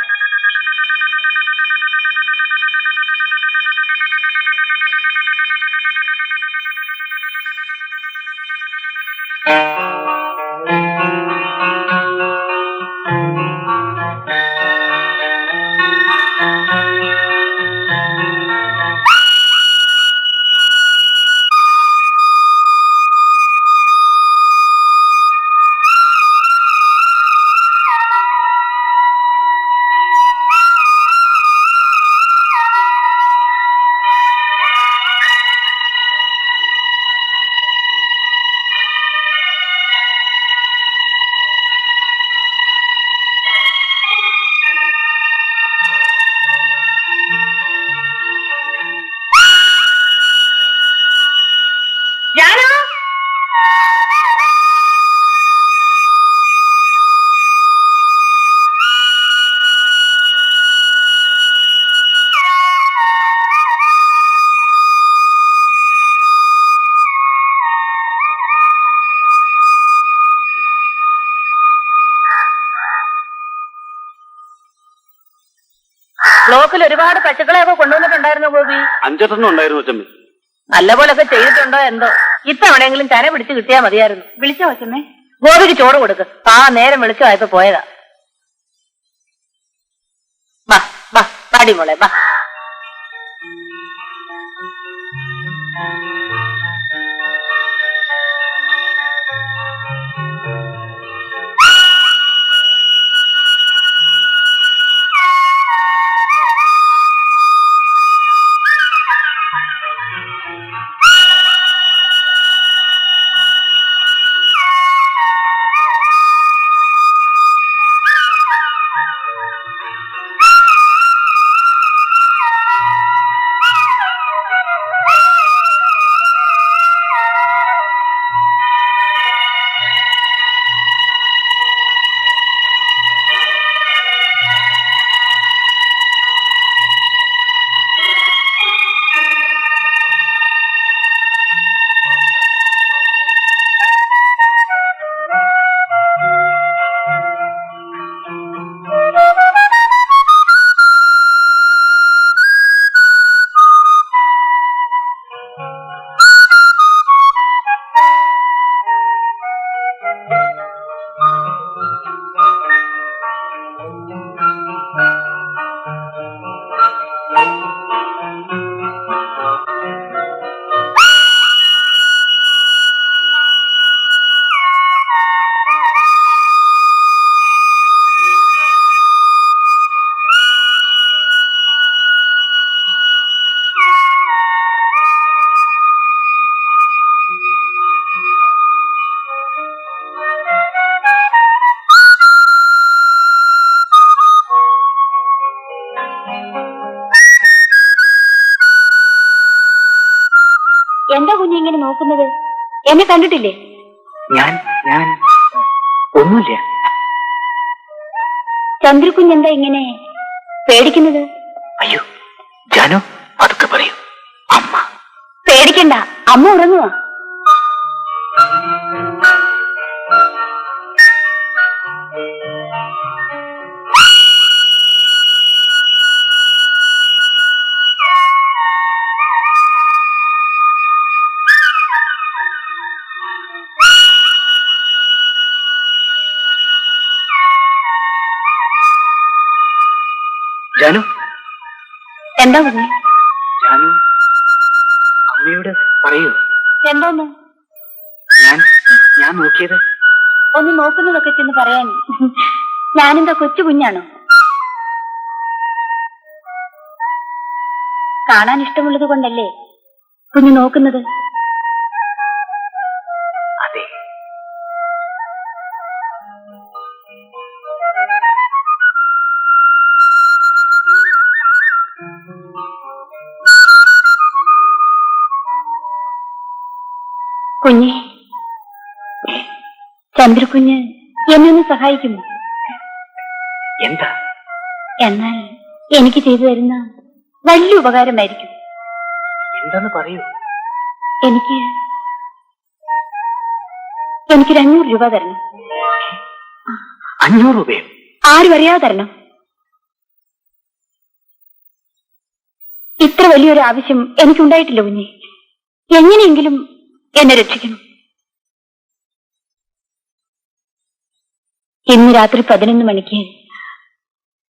ബ്ലോക്കിൽ ഒരുപാട് പശുക്കളെയൊക്കെ കൊണ്ടുവന്നിട്ടുണ്ടായിരുന്നു ഗോപി. 5 ഉണ്ടായിരുന്നു അച്ഛമ്മ. നല്ലപോലൊക്കെ ചെയ്തിട്ടുണ്ടോ എന്തോ. ഇത്തവണെങ്കിലും ചന പിടിച്ച് കിട്ടിയാ മതിയായിരുന്നു. വിളിച്ചോ അച്ഛമ്മേ? ഗോപിക്ക് ചോറ് കൊടുക്ക്. ആ നേരം വെളിച്ചമായപ്പോ പോയതാ. ബാ ബാ പാടി മോളെ ബാ. എന്താ കുഞ്ഞ് ഇങ്ങനെ നോക്കുന്നത്? എന്നെ കണ്ടിട്ടില്ലേ? ഞാൻ ഒന്നുമില്ല. ചന്ദ്രകുഞ്ഞെന്താ ഇങ്ങനെ പേടിക്കുന്നത്? അയ്യോ ജാനു, അതൊക്കെ പറയൂ. അമ്മ പേടിക്കണ്ട, അമ്മ ഉറങ്ങുക. ജാനു, എന്താ കുഞ്ഞ്? ജാനു അമ്മയോട് പറയൂ. എന്താന്ന്? ഞാൻ നോക്കിയത്. ഒന്ന് നോക്കുന്നതൊക്കെ ചെന്ന് പറയാൻ ഞാനെന്താ കൊച്ചു കുഞ്ഞാണോ? കാണാൻ ഇഷ്ടമുള്ളത് കൊണ്ടല്ലേ കുഞ്ഞ് നോക്കുന്നത്? അതെ. കുഞ്ഞെ, ചന്ദ്രകുഞ്ഞ് എന്നെ ഒന്ന് സഹായിക്കുമോ? എന്താ? എന്നാൽ എനിക്ക് ചെയ്തു തരുന്ന വലിയ ഉപകാരമായിരിക്കും. എന്താന്ന് പറയൂ. എനിക്കൊരു 500 രൂപ തരണം. 500 രൂപയോ? ആരും അറിയാതെ തരണം. ഇത്ര വലിയൊരു ആവശ്യം എനിക്കുണ്ടായിട്ടില്ല കുഞ്ഞെ. എങ്ങനെയെങ്കിലും എന്നെ രക്ഷിക്കണം. ഇന്ന് രാത്രി 11 മണിക്ക്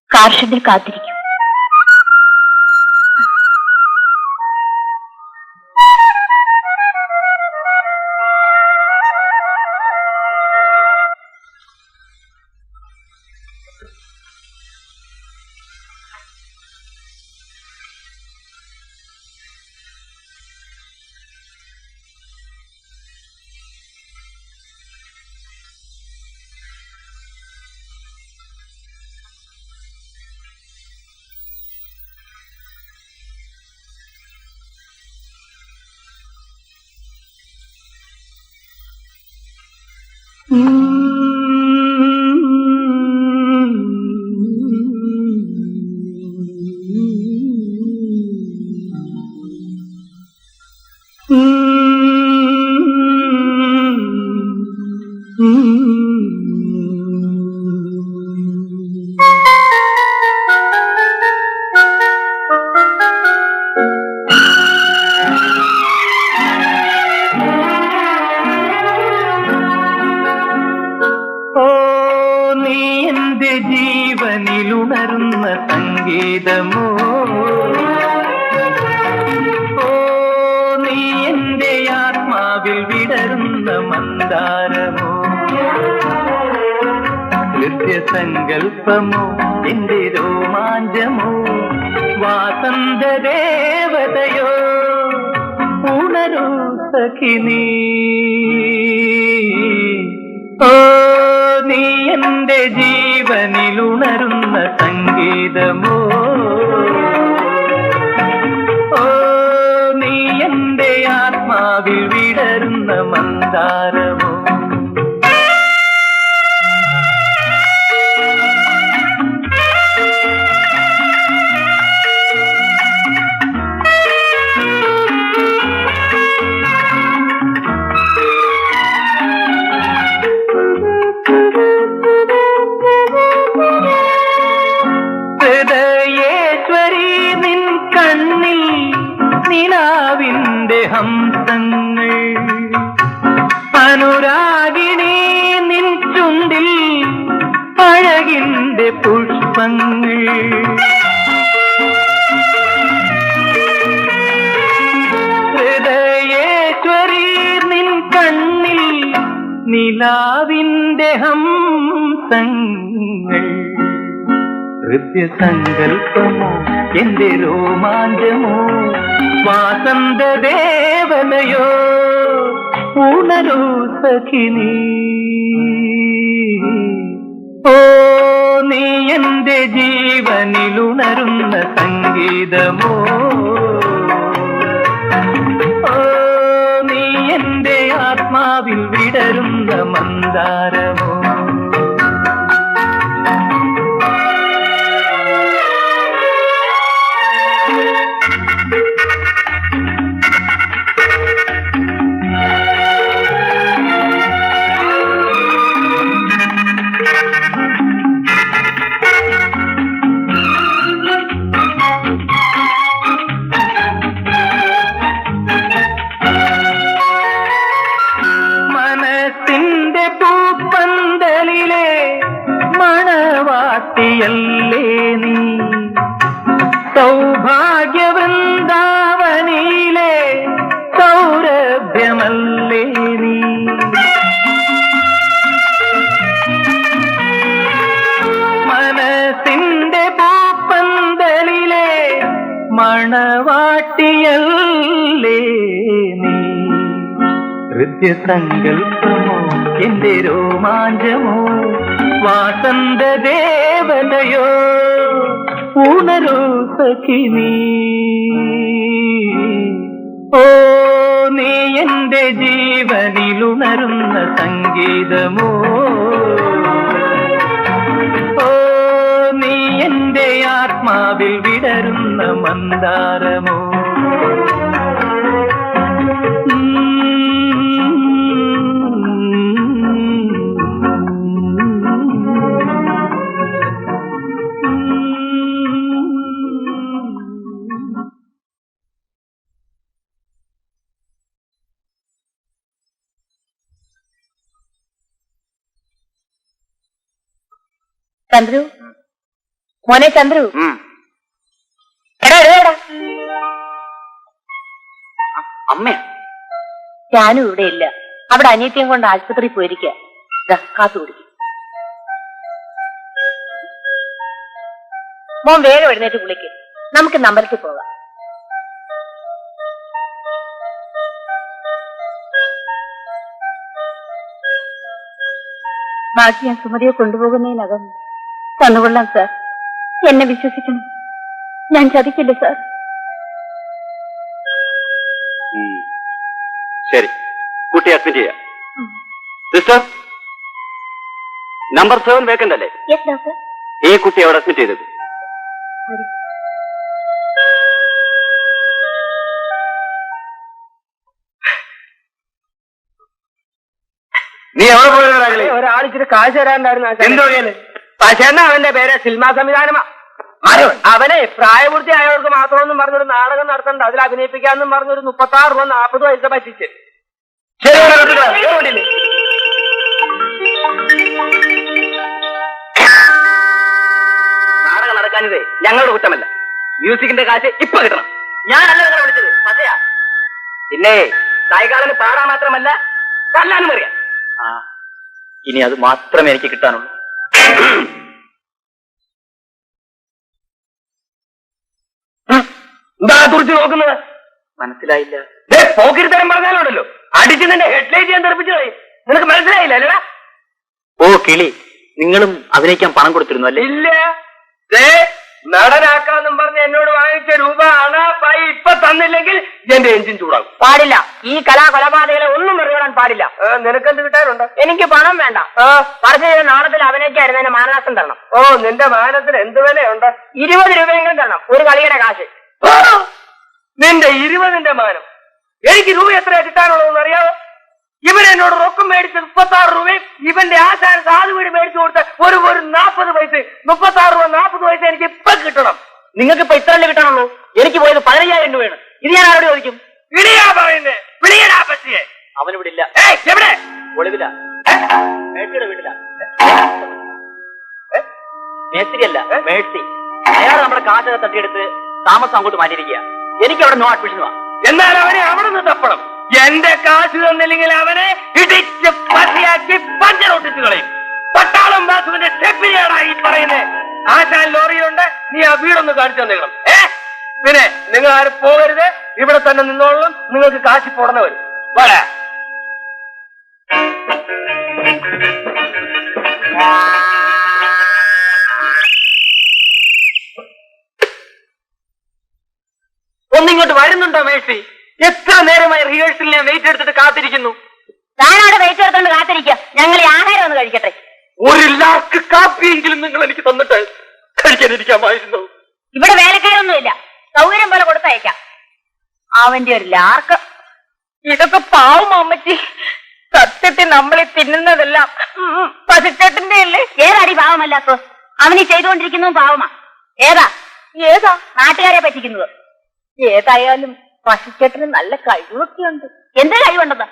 കാർ ഷെഡിൽ കാത്തിരിക്കും. ജീവനിലുണരുന്ന സംഗീതമോ, ഓ നീ എന്റെ ആത്മാവിൽ വിടരുന്ന മന്ദാരമോ, ഹൃദയസങ്കൽപ്പമോ എന്റെ രോമാഞ്ചമോ, വാസന്തദേവതയോ ഉണരൂ സഖിനീ. ഓ നീ എന്റെ ജീവനിലുണരുന്ന സംഗീതമോ, ഓ നീ എന്റെ ആത്മാവിൽ വിടരുന്ന മന്ദാരമോ. നിലാവിന്റെ ഹംസങ്ങൾ അനുരാഗിണി നിൻ ചുണ്ടിൽ അഴകിന്റെ പുഷ്പങ്ങൾ. ഹൃദയേശ്വരി നിൻ കണ്ണിൽ നിലാവിന്റെ ഹംസങ്ങൾ. ഹൃദയസങ്കൽപ്പമോ എന്റെ രോമാഞ്ചമോ, വാസന്തദേവനയോ ഉണരൂ സഖിനീ. ഓ നീ എന്റെ ജീവനിലുണരുന്ന സംഗീതമോ, ഓ ആത്മാവിൽ വിടരുന്ന മന്ദാരമോ മനസ്സിന്റെ പൂപ്പന്തലിലെ മണവാട്ടിയല്ലേ നീ സൗഭാഗ്യ വൃന്ദാവനിയിലെ സൗരഭ്യമല്ലേ നീ മനസ്സിന്റെ പൂപ്പന്തലിലെ മണവാട്ടിയല്ലേ നീ ഹൃദ്യസങ്കൽപ്പമോ എന്റെ രോമാഞ്ചമോ വാസന്ത ദേവതയോ ഉണരൂ സഖി നീ ഓ നീ എന്റെ ജീവനിലുണരുന്ന സംഗീതമോ ഓ നീ എന്റെ ആത്മാവിൽ വിടരുന്ന മന്ദാരമോ ചന്ദ്രു, മോനെ ചന്ദ്രു, എടാ എടാ അമ്മ ഞാനും ഇവിടെ ഇല്ല. അവിടെ അനിയത്തിയും കൊണ്ട് ആശുപത്രിയിൽ പോയിരിക്കുക. കാത്തു കുടിക്കും. മോൻ വേഗം എഴുന്നേറ്റ് കുളിക്ക്. നമുക്ക് നമ്പരത്തിൽ പോകാം. ബാക്കി ഞാൻ സുമതിയെ കൊണ്ടുപോകുന്നതിനകം തന്നുകൊള്ളാം സാർ. എന്നെ വിശ്വസിക്കണം. ഞാൻ ചതിക്കില്ല സാർ. ശരി, കുട്ടി അഡ്മിറ്റ് ചെയ്യാം. സിസ്റ്റർ, നമ്പർ 7 വേക്കന്റ് അല്ലേ? Yes doctor. ഈ കുട്ടി അവിടെ അഡ്മിറ്റ് ചെയ്തത്. നീ എവിടെ പോയതാ? ഒരാളിച്ചിട്ട് കാശ് തരാണ്ടായിരുന്നു. എന്തോ പക്ഷേ എന്നാ അവന്റെ പേര് സിനിമാ സംവിധാനമാ. അവനെ പ്രായപൂർത്തിയായവർക്ക് മാത്രമൊന്നും പറഞ്ഞൊരു നാടകം നടത്തണ്ട, അതിൽ അഭിനയിപ്പിക്കാന്നും പറഞ്ഞൊരു 36 രൂപ 40 പൈസ പറ്റിച്ച്. നാടകം നടക്കാനിതേ ഞങ്ങളുടെ കുറ്റമല്ല. മ്യൂസിക്കിന്റെ കാശ് ഇപ്പൊ കിട്ടണം. ഞാനല്ല നിങ്ങളെ വിളിച്ചത്, പക്ഷയാ. പിന്നെ കായികാലന് പാടാൻ മാത്രമല്ല തല്ലാനും അറിയാം. ഇനി അത് മാത്രമേ എനിക്ക് കിട്ടാനുള്ളൂ. എന്താ തുറച്ചു നോക്കുന്നത്? മനസ്സിലായില്ല. പോക്കിരിത്തരം പറഞ്ഞാലുണ്ടല്ലോ അടിച്ച് നിന്റെ ഹെഡ്ലൈറ്റ് ഞാൻ തെറിപ്പിച്ചു കളയും. നിനക്ക് മനസ്സിലായില്ല അല്ലടാ? ഓ കിളി, നിങ്ങളും അഭിനയിക്കാൻ പണം കൊടുത്തിരുന്നു അല്ലേ? ഇല്ല. നടനാക്കാന്നും പറഞ്ഞ് എന്നോട് വാങ്ങിച്ച രൂപ അണാപ്പായി ഇപ്പൊ തന്നില്ലെങ്കിൽ എന്റെ എഞ്ചിൻ ചൂടാകും. പാടില്ല. ഈ കൊലപാതകളെ ഒന്നും മറികടാൻ പാടില്ല. നിനക്കെന്ത് കിട്ടാനുണ്ട്? എനിക്ക് പണം വേണ്ട. പറഞ്ഞ നാടകത്തിൽ അഭിനയിക്കായിരുന്നു എന്നെ മാനനാശം തരണം. ഓ, നിന്റെ മാനത്തിന് എന്ത് വിലയുണ്ട്? 20 രൂപയെങ്കിലും തരണം, ഒരു കളിയുടെ കാശ്. നിന്റെ 20ന്റെ മാനം എനിക്ക് രൂപ എത്രയാ കിട്ടാനുള്ളതെന്ന് അറിയാമോ? ഇവൻ എന്നോട് റൊക്കം മേടിച്ച് 36 രൂപയും ഇവന്റെ ആശാൻ സാധു വീട് മേടിച്ചു കൊടുത്ത ഒരു 40 പൈസ, 36 രൂപ 40 പൈസ എനിക്ക് ഇപ്പൊ കിട്ടണം. നിങ്ങൾക്ക് ഇപ്പൊ ഇത്രയല്ലേ കിട്ടണുള്ളൂ? എനിക്ക് പോയത് 15,000 രൂപയാണ്. ഇത് ഞാൻ ആരോട് ചോദിക്കും? വിളിയാ പറയുന്നേ, വിളിയടാ പറ്റിയെ. അവന് വിടില്ല. എവിടെ? ഒളിവില, മേഴ്സിയുടെ വീട്ടില. മേസ്തിരിയല്ല, മേഴ്സി. അയാൾ നമ്മുടെ കാശൊക്കെ തട്ടിയെടുത്ത് താമസം അങ്ങോട്ട് മാറ്റിയിരിക്കുക. എനിക്ക് അവിടെ നോ അഡ്മിഷനുവാ. എന്നാൽ അവനെ അവിടെ നിന്ന് തപ്പണം. എന്റെ കാശ് തന്നില്ലെങ്കിൽ അവനെ ഇടിച്ച് പട്ടിയാക്കി പഞ്ചറൊട്ടിച്ച് കളയും. പട്ടാളം ബാസുവിന്റെ സ്റ്റെപ്പിനെയാണ് ഈ പറയുന്നത്. ആശാൻ ലോറിയുണ്ട്, നീ ആ വീടൊന്ന് കാണിച്ചു തന്നേക്കണം. പിന്നെ നിങ്ങൾ ആരും പോകരുത്, ഇവിടെ തന്നെ നിന്നോളണം. നിങ്ങൾക്ക് കാശി പോടണ വരും. വരാ. ഒന്നിങ്ങോട്ട് വരുന്നുണ്ടോ മേഴ്സി? എത്ര നേരമായി റിഹേഴ്സലിൽ ഞാൻ വെയിറ്റ് എടുത്തിട്ട് കാത്തിരിക്കുന്നു. താനവിടെ എനിക്ക് തന്നിട്ട് കഴിക്കാനിരിക്കാമായിരുന്നു. ഇവിടെ വേലക്കാരൊന്നുമില്ല, സൗകര്യം പോലെ കൊടുത്തയക്കാം. അവന്റെ ഒരു ലാർക്ക്. ഇതൊക്കെ പാവം അമ്മച്ചി. സത്യത്തിൽ നമ്മളീ തിന്നുന്നതെല്ലാം പശുച്ചേട്ടന്റെ അല്ലേ? ഏതാടി പാവമല്ലാത്തോ? അവനീ ചെയ്തുകൊണ്ടിരിക്കുന്നതും പാവമാ. ഏതാ നാട്ടുകാരെ പറ്റിക്കുന്നത്? ഏതായാലും പശുച്ചേട്ടന് നല്ല കഴിവൊക്കെയുണ്ട്. എന്ത് കഴിവുണ്ടെന്ന്?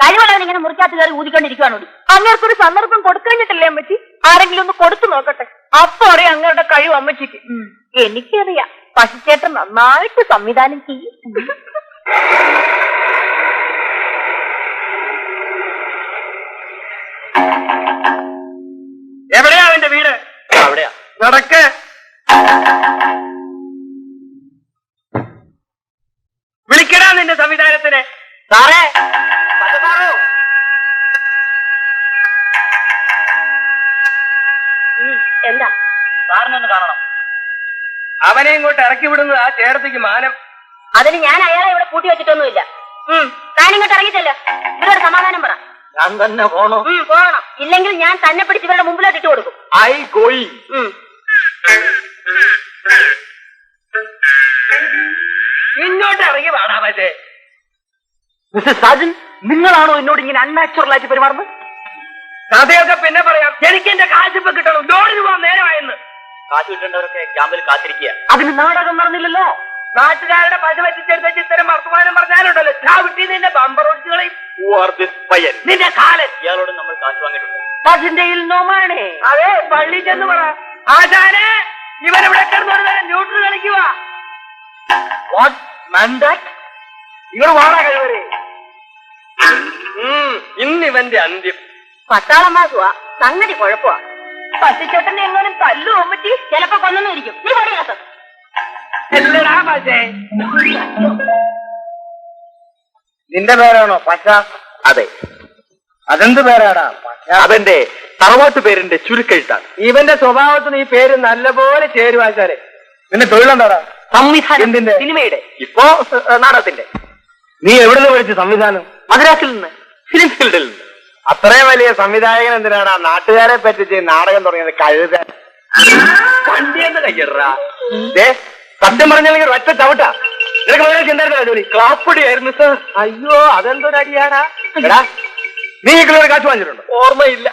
കഴിവുള്ളവൻ ഇങ്ങനെ മുറിക്കാത്ത കയറി ഊതിക്കൊണ്ടിരിക്കുവാണോ? അങ്ങേർക്കൊരു സന്ദർഭം കൊടുക്കഴിഞ്ഞിട്ടില്ലേ അമ്മച്ചി? ആരെങ്കിലും ഒന്ന് കൊടുത്തു നോക്കട്ടെ, അപ്പൊ അറിയാം അങ്ങയുടെ കഴിവ് അമ്മച്ചിക്ക്. എനിക്കറിയാം, പശുച്ചേട്ടൻ നന്നായിട്ട് സംവിധാനം ചെയ്യും. എവിടെയാ അവന്റെ വീട്? അവിടെയാ. നടക്ക്. വിളിക്കടാ നിന്റെ സംവിധാനത്തിന്. സാറേ, എന്താ? സാറിനൊന്ന് കാണണം. അവനെ ഇങ്ങോട്ട് ഇറക്കി വിടുന്നത് ആ ചേർത്തിക്ക് മാനം. അതിന് ഞാൻ അയാളെ ഇവിടെ കൂട്ടി വെച്ചിട്ടൊന്നുമില്ല. താനിങ്ങോട്ട് ഇറങ്ങിച്ചല്ലോ, ഇവരോട് സമാധാനം പറ. ഞാൻ തന്നെ പോണോ? പോകണം. ഇല്ലെങ്കിൽ ഞാൻ തന്നെ പിടിച്ച് ഇവരുടെ മുമ്പിലോട്ട് ഇട്ട് കൊടുക്കും. I going. ഇങ്ങോട്ട് ഇറങ്ങി വേണാ മറ്റേ. മിസ്റ്റർ സാജൻ, നിങ്ങളാണോ എന്നോട് ഇങ്ങനെ അൺനാച്ചുറൽ ആയിട്ട് പെരുമാറുന്നത്? കഥയൊക്കെ പിന്നെ പറയാം. എനിക്ക് എന്റെ കാശിപ്പ് കിട്ടണം. ലോഡിന് പോകാൻ നേരമായെന്ന്. കാശ് കിട്ടേണ്ടവരൊക്കെ ക്യാമ്പിൽ കാത്തിരിക്കുക. അതിന് നാടകം നടന്നില്ലല്ലോ. നാട്ടുകാരുടെ പശ പറ്റിച്ചെടുത്തേക്ക് ഇത്തരം വർത്തമാനം പറഞ്ഞാലുണ്ടല്ലോ, ചാവിട്ടി നിന്റെ ബമ്പർ ഒടിച്ചുകളയും. നിന്റെ കാലൻ. ഇയാളോട് നമ്മൾ കാശ് വാങ്ങിയിട്ടുണ്ട്. പശിന്റെ നോമാണേ. അതെ, പള്ളി ചെന്ന് പറ. ആശാനെ, ഇവരെവിടെ കിടന്നൊരു നേരം ന്യൂട്രൽ കളിക്കുക. ഇവർ വാടാ കഴിവരെ. ഇന്നിവന്റെ അന്ത്യം. പട്ടാളം മാസുവാ, സംഗതി കുഴപ്പമാ. പശുച്ചേട്ടനെ എങ്ങാനും തല്ലു അമ്മച്ചി, ചിലപ്പോ കൊന്നു ഇരിക്കും. നീ പണിയാത്ത എല്ലടാ പശേ. നിന്റെ പേരാണോ പശ? അതെ. അതെന്ത് പേരാടാ? അതെന്റെ തറവാട്ട് പേരിന്റെ ചുരുക്കെഴുത്താണ്. ഇവന്റെ സ്വഭാവത്തിന് ഈ പേര് നല്ലപോലെ ചേരുവാശാലെ. നിന്റെ തൊഴിലെന്താടാ? സംവിധാനം. എന്തിന്റെ? സിനിമയുടെ. ഇപ്പോ നാടകത്തിന്റെ. നീ എവിടെ നിന്ന് പഠിച്ചു സംവിധാനം? മദ്രാസിൽ നിന്ന്, ഫിലിം ഫീൽഡിൽ നിന്ന്. അത്രയും വലിയ സംവിധായകൻ എന്തിനാണ് നാട്ടുകാരെ പറ്റിച്ച് നാടകം തുടങ്ങിയത്? കഴുകാൻ വണ്ടിയെന്ന് കയ്യടാ. സത്യം പറഞ്ഞാൽ ഒറ്റ ചവിട്ടാ. നിനക്ക് മദ്രാസ് എന്തായിരുന്നു ജോലി? ക്ലാപ്പടിയായിരുന്നു സാർ. അയ്യോ, അതെന്തൊരടിയാടാ. എടാ, നീ ഒരു കാശ് വാങ്ങിച്ചിട്ടുണ്ടോ? ഓർമ്മയില്ല.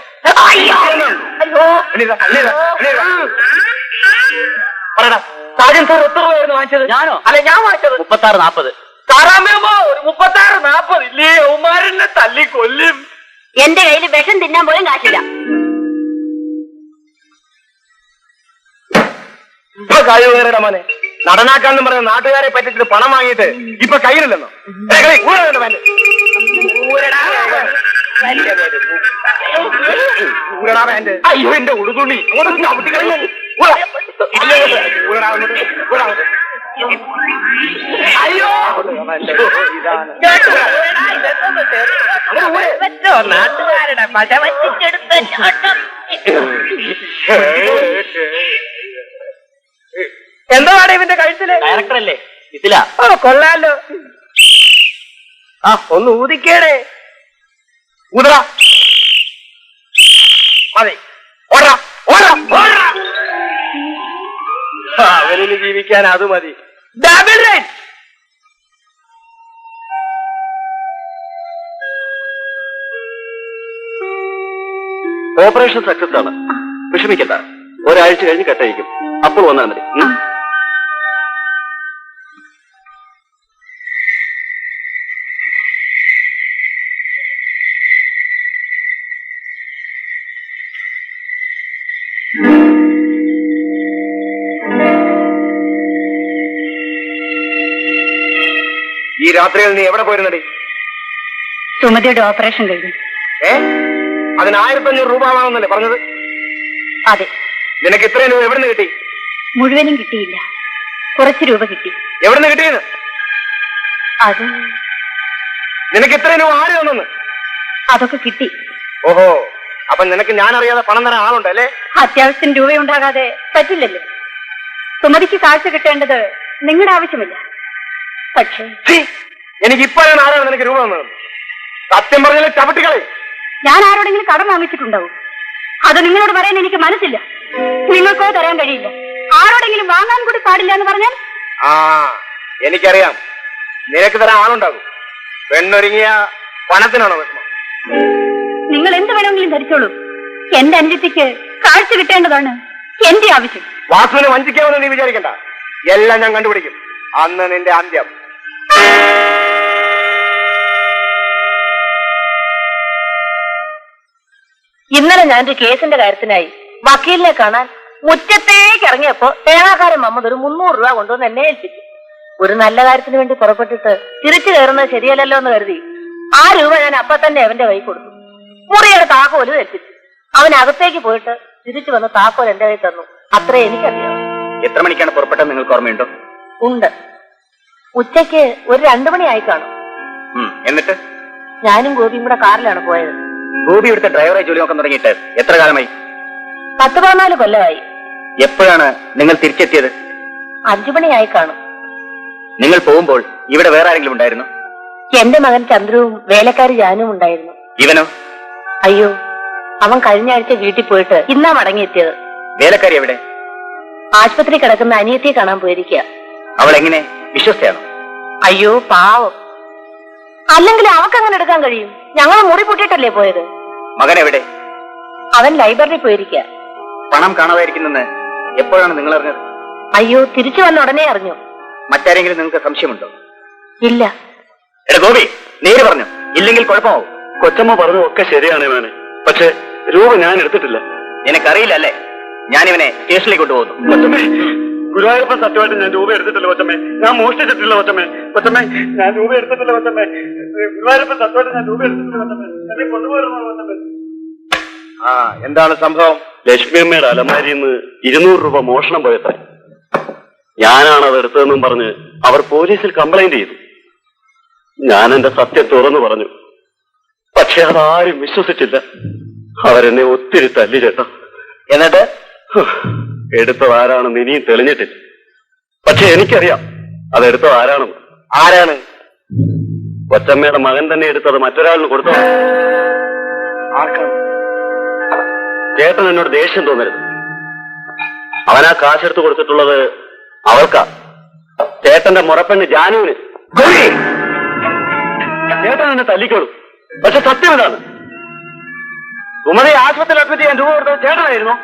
പറയടാ, സാജൻ സാർ എത്ര രൂപയായിരുന്നു വാങ്ങിച്ചത്? ഞാനോ? അല്ല, ഞാൻ വാങ്ങിച്ചത് 36-40. സാറാമ്മയോ ഒരു 36-40 ഇല്ലേ? ഉമാരനെ തല്ലി കൊല്ലും. എന്റെ കയ്യിൽ വിഷം തിന്നാൻ പോലും കാശില്ല. ഇപ്പൊ കഴിവേറെടാ മോനെ. നടനാക്കാന്ന് പറഞ്ഞ നാട്ടുകാരെ പറ്റിച്ചിട്ട് പണം വാങ്ങിയിട്ട് ഇപ്പൊ കയ്യിലില്ലെന്നോ? അയ്യോ, എന്റെ ഉടുതുണി. അയ്യോ, നാട്ടുകാരുടെ പശ വച്ചിട്ടെടുത്ത എന്താണ് ഇവന്റെ കഴുത്തില്? ഡയറക്ടറല്ലേ? ഇതില. ഓ, കൊള്ളാലോ. ആ, ഒന്ന് ഊതിക്കേടേ. ഊതറാ. മതി. ഓടാ, ഓടാ, ഓടാ. അവരിന് ജീവിക്കാൻ അത് മതി. Double rate. ഓപ്പറേഷൻ സക്സസ് ആണ്. വിഷമിക്കണ്ട, ഒരാഴ്ച കഴിഞ്ഞ് കട്ടയക്കും. അപ്പോൾ വന്നാൽ മതി. ഈ രാത്രിയിൽ നീ എവിടെ പോയിരുന്നടി? സുമതിയുടെ ഓപ്പറേഷൻ കഴിഞ്ഞു. അതിന് 1500 രൂപ ആവാമെന്നല്ലേ പറഞ്ഞത്? അതെ. നിനക്ക് ഇത്രയും രൂപ എവിടെ നിന്ന് കിട്ടി? മുഴുവനും കിട്ടിയില്ല, കുറച്ച് രൂപ കിട്ടി. എവിടെ നിന്ന് കിട്ടിയെന്ന്? അത് നിനക്ക് ഇത്രയും രൂപ ആര് തന്നെന്ന്? അതൊക്കെ കിട്ടി. ഓഹോ, അപ്പൊ നിനക്ക് ഞാൻ അറിയാതെ പണം തരാൻ ആളുണ്ടല്ലേ? അത്യാവശ്യത്തിന് രൂപയുണ്ടാകാതെ പറ്റില്ലല്ലോ. സുമതിക്ക് കാഴ്ച കിട്ടേണ്ടത് നിങ്ങളുടെ ആവശ്യമില്ല. പക്ഷേ എനിക്ക് ഇപ്പോഴാണ് ആരാണ് നിനക്ക് രൂപ തന്നത്? സത്യം പറഞ്ഞാൽ ചവിട്ടികളെ. ഞാൻ ആരോടെങ്കിലും കടം വാങ്ങിച്ചിട്ടുണ്ടാവും. അത് നിങ്ങളോട് പറയാൻ എനിക്ക് മനസ്സില്ല. നിങ്ങൾക്കോ തരാൻ കഴിയില്ല. ആരോടെങ്കിലും വാങ്ങാൻ കൂടി പാടില്ല എന്ന് പറഞ്ഞാൽ? ആ എനിക്കറിയാം, നിനക്ക് തരാൻ ആളുണ്ടാകും. പെണ്ണൊരുങ്ങിയ പണത്തിനാണോ വിഷമം? നിങ്ങൾ എന്ത് വേണമെങ്കിലും ധരിച്ചോളൂ. എന്റെ അനുജത്തിക്ക് കാഴ്ച കിട്ടേണ്ടതാണ് എന്റെ ആവശ്യം. വാസുവിനെ വഞ്ചിക്കാമെന്ന് നീ വിചാരിക്കണ്ട. എല്ലാം ഞാൻ കണ്ടുപിടിക്കും. അന്ന് നിന്റെ അന്ത്യം. ഇന്നലെ ഞാനൊരു കേസിന്റെ കാര്യത്തിനായി വക്കീലിനെ കാണാൻ മുറ്റത്തേക്ക് ഇറങ്ങിയപ്പോ തേങ്ങാക്കാരൻ മമ്മദ് ഒരു 300 രൂപ കൊണ്ടുവന്ന് എന്നെ ഏൽപ്പിച്ചു. ഒരു നല്ല കാര്യത്തിന് വേണ്ടി പുറപ്പെട്ടിട്ട് തിരിച്ചു കയറുന്നത് ശരിയല്ലല്ലോ എന്ന് കരുതി ആ രൂപ ഞാൻ അപ്പൊ തന്നെ അവന്റെ കൈ കൊടുത്തു. മുറിയുടെ താക്കോല് ഏൽപ്പിച്ചു. അവൻ അകത്തേക്ക് പോയിട്ട് തിരിച്ചു വന്ന് താക്കോൽ എന്റെ കൈ തന്നു. അത്രേ എനിക്കറിയാം. എത്ര മണിക്കാണ് പുറപ്പെട്ടത് നിങ്ങൾക്ക് ഓർമ്മയുണ്ടോ? ഉണ്ട്. ഉച്ചയ്ക്ക് ഒരു 2 മണിയായി കാണും. എന്നിട്ട് ഞാനും ഗോപിയും കൂടെ കാറിലാണ് പോയത്. ഗോപി ഇവിടുത്തെ ഡ്രൈവറായി ജോലി നോക്കാൻ തുടങ്ങിയിട്ട് എത്ര കാലമായി? 10-14 കൊല്ലമായി. എപ്പോഴാണ് നിങ്ങൾ തിരിച്ചെത്തിയത്? 5 മണിയായി കാണും. നിങ്ങൾ പോകുമ്പോൾ ഇവിടെ വേറെ ആരെങ്കിലും ഉണ്ടായിരുന്നു? എന്റെ മകൻ ചന്ദ്രുവും വേലക്കാരി ജാനും ഉണ്ടായിരുന്നു. ഇവനോ? അയ്യോ, അവൻ കഴിഞ്ഞ ആഴ്ച വീട്ടിൽ പോയിട്ട് ഇന്നാ മടങ്ങിയെത്തിയത്. വേലക്കാരി എവിടെ? ആശുപത്രി കിടക്കുന്ന അനിയത്തിയെ കാണാൻ പോയിരിക്കുക. അവൾ എങ്ങനെ, വിശ്വസ്തയാണോ? അയ്യോ പാവം. അല്ലെങ്കിൽ അവക്കങ്ങനെ എടുക്കാൻ കഴിയും? ഞങ്ങൾ മുറി പൂട്ടിയിട്ടല്ലേ പോയത്. മകൻ എവിടെ? അവൻ ലൈബ്രറി പോയിരിക്കുക. പണം കാണാതായിരിക്കുന്നെന്ന് എപ്പോഴാണ് നിങ്ങൾ അറിഞ്ഞത്? അയ്യോ, തിരിച്ചു വന്ന ഉടനെ അറിഞ്ഞു. മറ്റാരെങ്കിലും നിങ്ങൾക്ക് സംശയമുണ്ടോ? ഇല്ല. എടാ ഗോപി, നേര് പറഞ്ഞു, ഇല്ലെങ്കിൽ കുഴപ്പമാവും. കൊച്ചമ്മ പറഞ്ഞു ഒക്കെ ശരിയാണ് ഇവന്. പക്ഷെ രൂപ ഞാൻ എടുത്തിട്ടില്ല. നിനക്കറിയില്ല അല്ലേ? ഞാനിവനെ സ്റ്റേഷനിലേക്ക് കൊണ്ടുപോകുന്നു. കൊച്ചമ്മേ, ഗുരുവായൂരപ്പൻ സത്യമായിട്ട് ഞാൻ രൂപ എടുത്തിട്ടില്ല കൊച്ചമ്മേ. ഞാൻ മോഷ്ടിച്ചിട്ടില്ല കൊച്ചമ്മേ. കൊച്ചമ്മേ, ഞാൻ രൂപ എടുത്തിട്ടില്ല കൊച്ചമ്മേ. ഗുരുവായൂരപ്പൻ സത്യമായിട്ട് ഞാൻ രൂപ എടുത്തിട്ടില്ല കൊച്ചമ്മേ. എന്നെ കൊണ്ടുപോയിരുന്നു കൊച്ചമ്മേ. ആ എന്താണ് സംഭവം? ലക്ഷ്മി അമ്മയുടെ അലമാരിയിൽ നിന്ന് 200 രൂപ മോഷണം പോയത്രേ. ഞാനാണ് അത് എടുത്തതെന്നും പറഞ്ഞ് അവർ പോലീസിൽ കംപ്ലൈന്റ് ചെയ്തു. ഞാൻ എന്റെ സത്യം തുറന്നു പറഞ്ഞു. പക്ഷെ അതാരും വിശ്വസിച്ചില്ല. അവരെന്നെ ഒത്തിരി തല്ലി ചേട്ടാ. എന്നിട്ട് എടുത്തത് ആരാണെന്ന് ഇനിയും തെളിഞ്ഞിട്ടില്ല. പക്ഷെ എനിക്കറിയാം അതെടുത്തത് ആരാണെന്ന്. ആരാണ്? കൊച്ചമ്മയുടെ മകൻ തന്നെ എടുത്തത് മറ്റൊരാളിന് കൊടുത്തത്. ആർക്കാണ്? ചേട്ടൻ എന്നോട് ദേഷ്യം തോന്നരുത്. അവനാ കാശെടുത്ത് കൊടുത്തിട്ടുള്ളത് അവൾക്കാ. ചേട്ടന്റെ മുറപ്പെണ്ണ് ജാനുവിന്. ചേട്ടൻ എന്നെ തല്ലിക്കോളും. പക്ഷെ സത്യം ഇതാണ്, സുമതി ആശുപത്രിയിൽ അഡ്മിറ്റ് ചെയ്യാൻ രൂപ കൊടുത്തത് ചേട്ടനായിരുന്നു.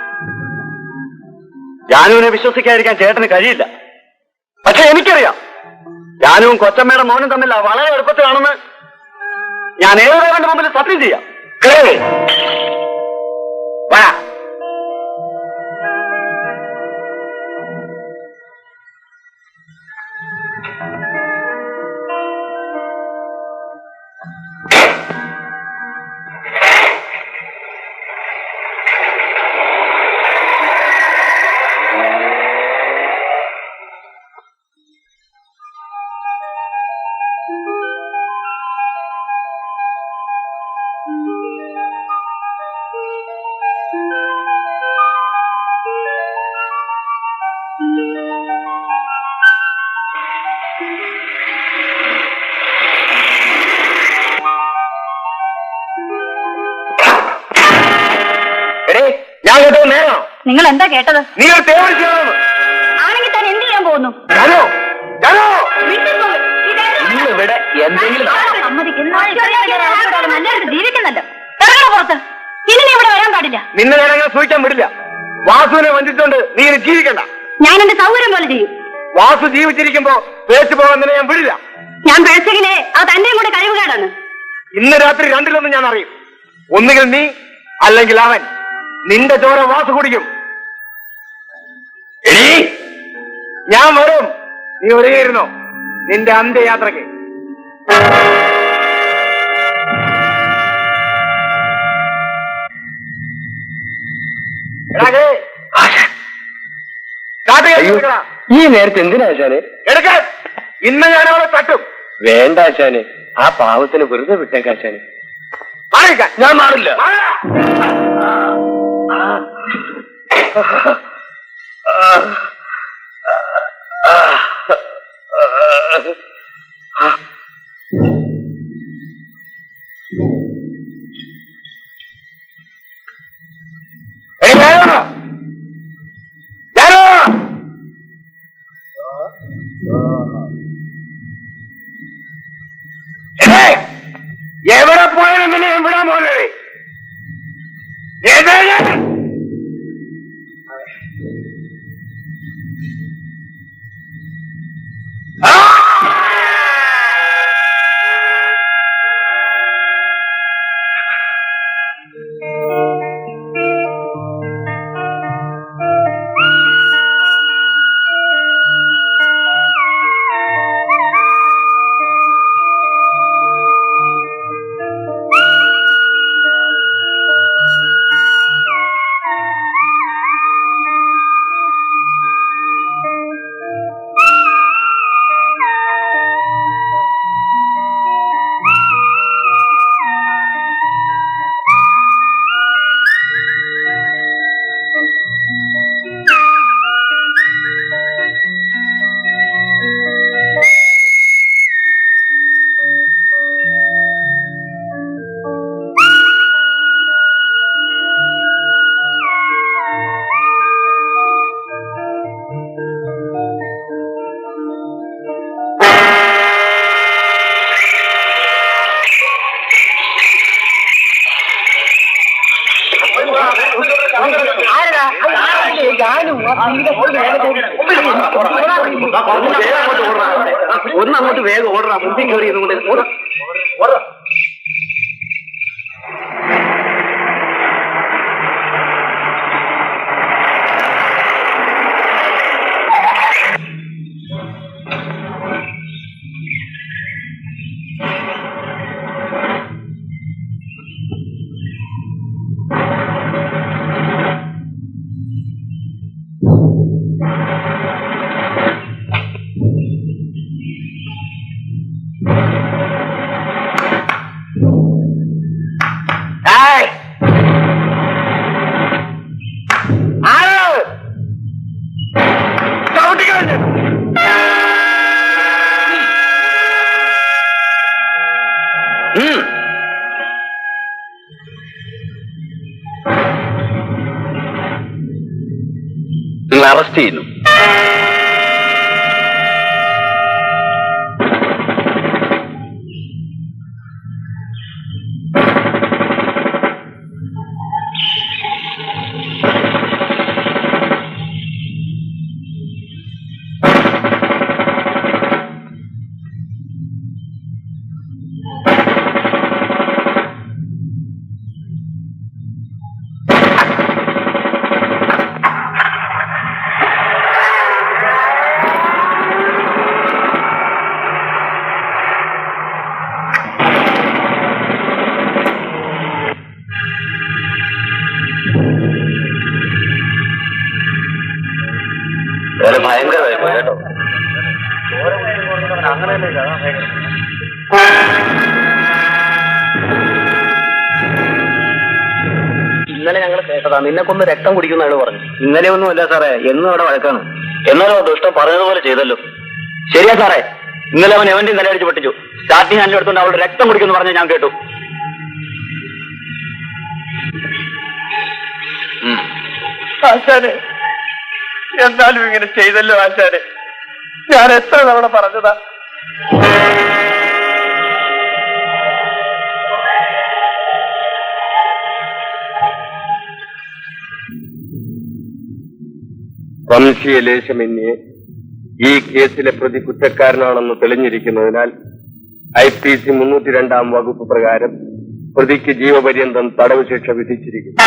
ജാനുവിനെ വിശ്വസിക്കാതിരിക്കാൻ ചേട്ടന് കഴിയില്ല. പക്ഷെ എനിക്കറിയാം ജാനുവും കൊച്ചമ്മയുടെ മോനും തമ്മിൽ വളരെ എളുപ്പത്തിലാണെന്ന്. ഞാൻ ഏതൊരാളുടെ മുമ്പിൽ സത്യം ചെയ്യാം. വാ. ഞാൻ കേട്ടത് നേരാണോ? നിങ്ങൾ എന്താ കേട്ടത്? നീ ഒരു തേവടി ചെയ്യണമെന്ന്. ആണെങ്കിൽ താൻ എന്ത് ചെയ്യാൻ പോകുന്നു? ജാനോ, ജാനോ, ഇവിടെ എന്തെങ്കിലും നല്ലതായിട്ട് ജീവിക്കുന്നുണ്ട്. ഇറങ്ങണ പുറത്ത്. ഇനി നീ ഇവിടെ വരാൻ പാടില്ല. നിന്നെ ഞാൻ അങ്ങനെ സൂക്ഷിക്കാൻ വിടില്ല. വാസുവിനെ വഞ്ചിച്ചോണ്ട് നീ ഇനി ജീവിക്കണ്ട. ഞാൻ എന്റെ സൗകര്യം പോലെ ചെയ്യും. വാസു ജീവിച്ചിരിക്കുമ്പോ പേച്ചു പോകാൻ നിന്നെ ഞാൻ വിടില്ല. ഞാൻ പേഴ്ചകിനെ അത് തന്റെയും കൂടെ കഴിവുകേടാണ്. ഇന്ന് രാത്രി 2-1 ഞാൻ അറിയും. ഒന്നുകിൽ നീ അല്ലെങ്കിൽ അവൻ. നിന്റെ ചോര വാസു കുടിക്കും. ഞാൻ വരും. നീ ഒരുങ്ങിയിരുന്നോ നിന്റെ അന്ത്യയാത്രയ്ക്ക്. ഈ നേരത്തെ എന്തിനാ ആശാനെ? എടുക്കാൻ ഇന്ന് ഞാൻ അവളെ തട്ടും. വേണ്ട ആശാനെ, ആ പാവത്തിന് വെറുതെ വിട്ടേക്കാശാനെ. ഞാൻ മാറില്ല. വിടാൻ പോലെ ഒന്നങ്ങോട്ട് വേഗം ഓടണം, മുമ്പിൽ കയറി ഇതുകൊണ്ട് നിങ്ങൾ അറസ്റ്റ് ചെയ്യുന്നു. ഭയങ്കരമായി പോയി കേട്ടോ. ഇന്നലെ ഞങ്ങൾ കേട്ടതാ നിന്നെ കൊന്ന് രക്തം കുടിക്കുന്ന അയാൾ പറഞ്ഞു. ഇന്നലെ ഒന്നുമല്ല സാറേ, എന്നും അവിടെ വഴക്കാണ്. എന്നാലും ദുഷ്ടം പറഞ്ഞതുപോലെ ചെയ്തല്ലോ. ശരിയാ സാറേ, ഇന്നലെ അവൻ എവന്റെ നിലയടിച്ച് പൊട്ടിച്ചു. സ്റ്റാർട്ടിംഗ് ഹാൻഡിൽ എടുത്തുകൊണ്ട് അവളുടെ രക്തം കുടിക്കുന്നു പറഞ്ഞ് ഞാൻ കേട്ടു. ആശാനെ, എന്നാലും ഇങ്ങനെ ചെയ്തല്ലോ ആശാനെ. ഞാൻ എത്ര തവണ പറഞ്ഞതാ. വംശീയ ലേശമന്യേ ഈ കേസിലെ പ്രതി കുറ്റക്കാരനാണെന്ന് തെളിഞ്ഞിരിക്കുന്നതിനാൽ IPC 302 വകുപ്പ് പ്രകാരം പ്രതിക്ക് ജീവപര്യന്തം തടവ് ശിക്ഷ വിധിച്ചിരിക്കുന്നു.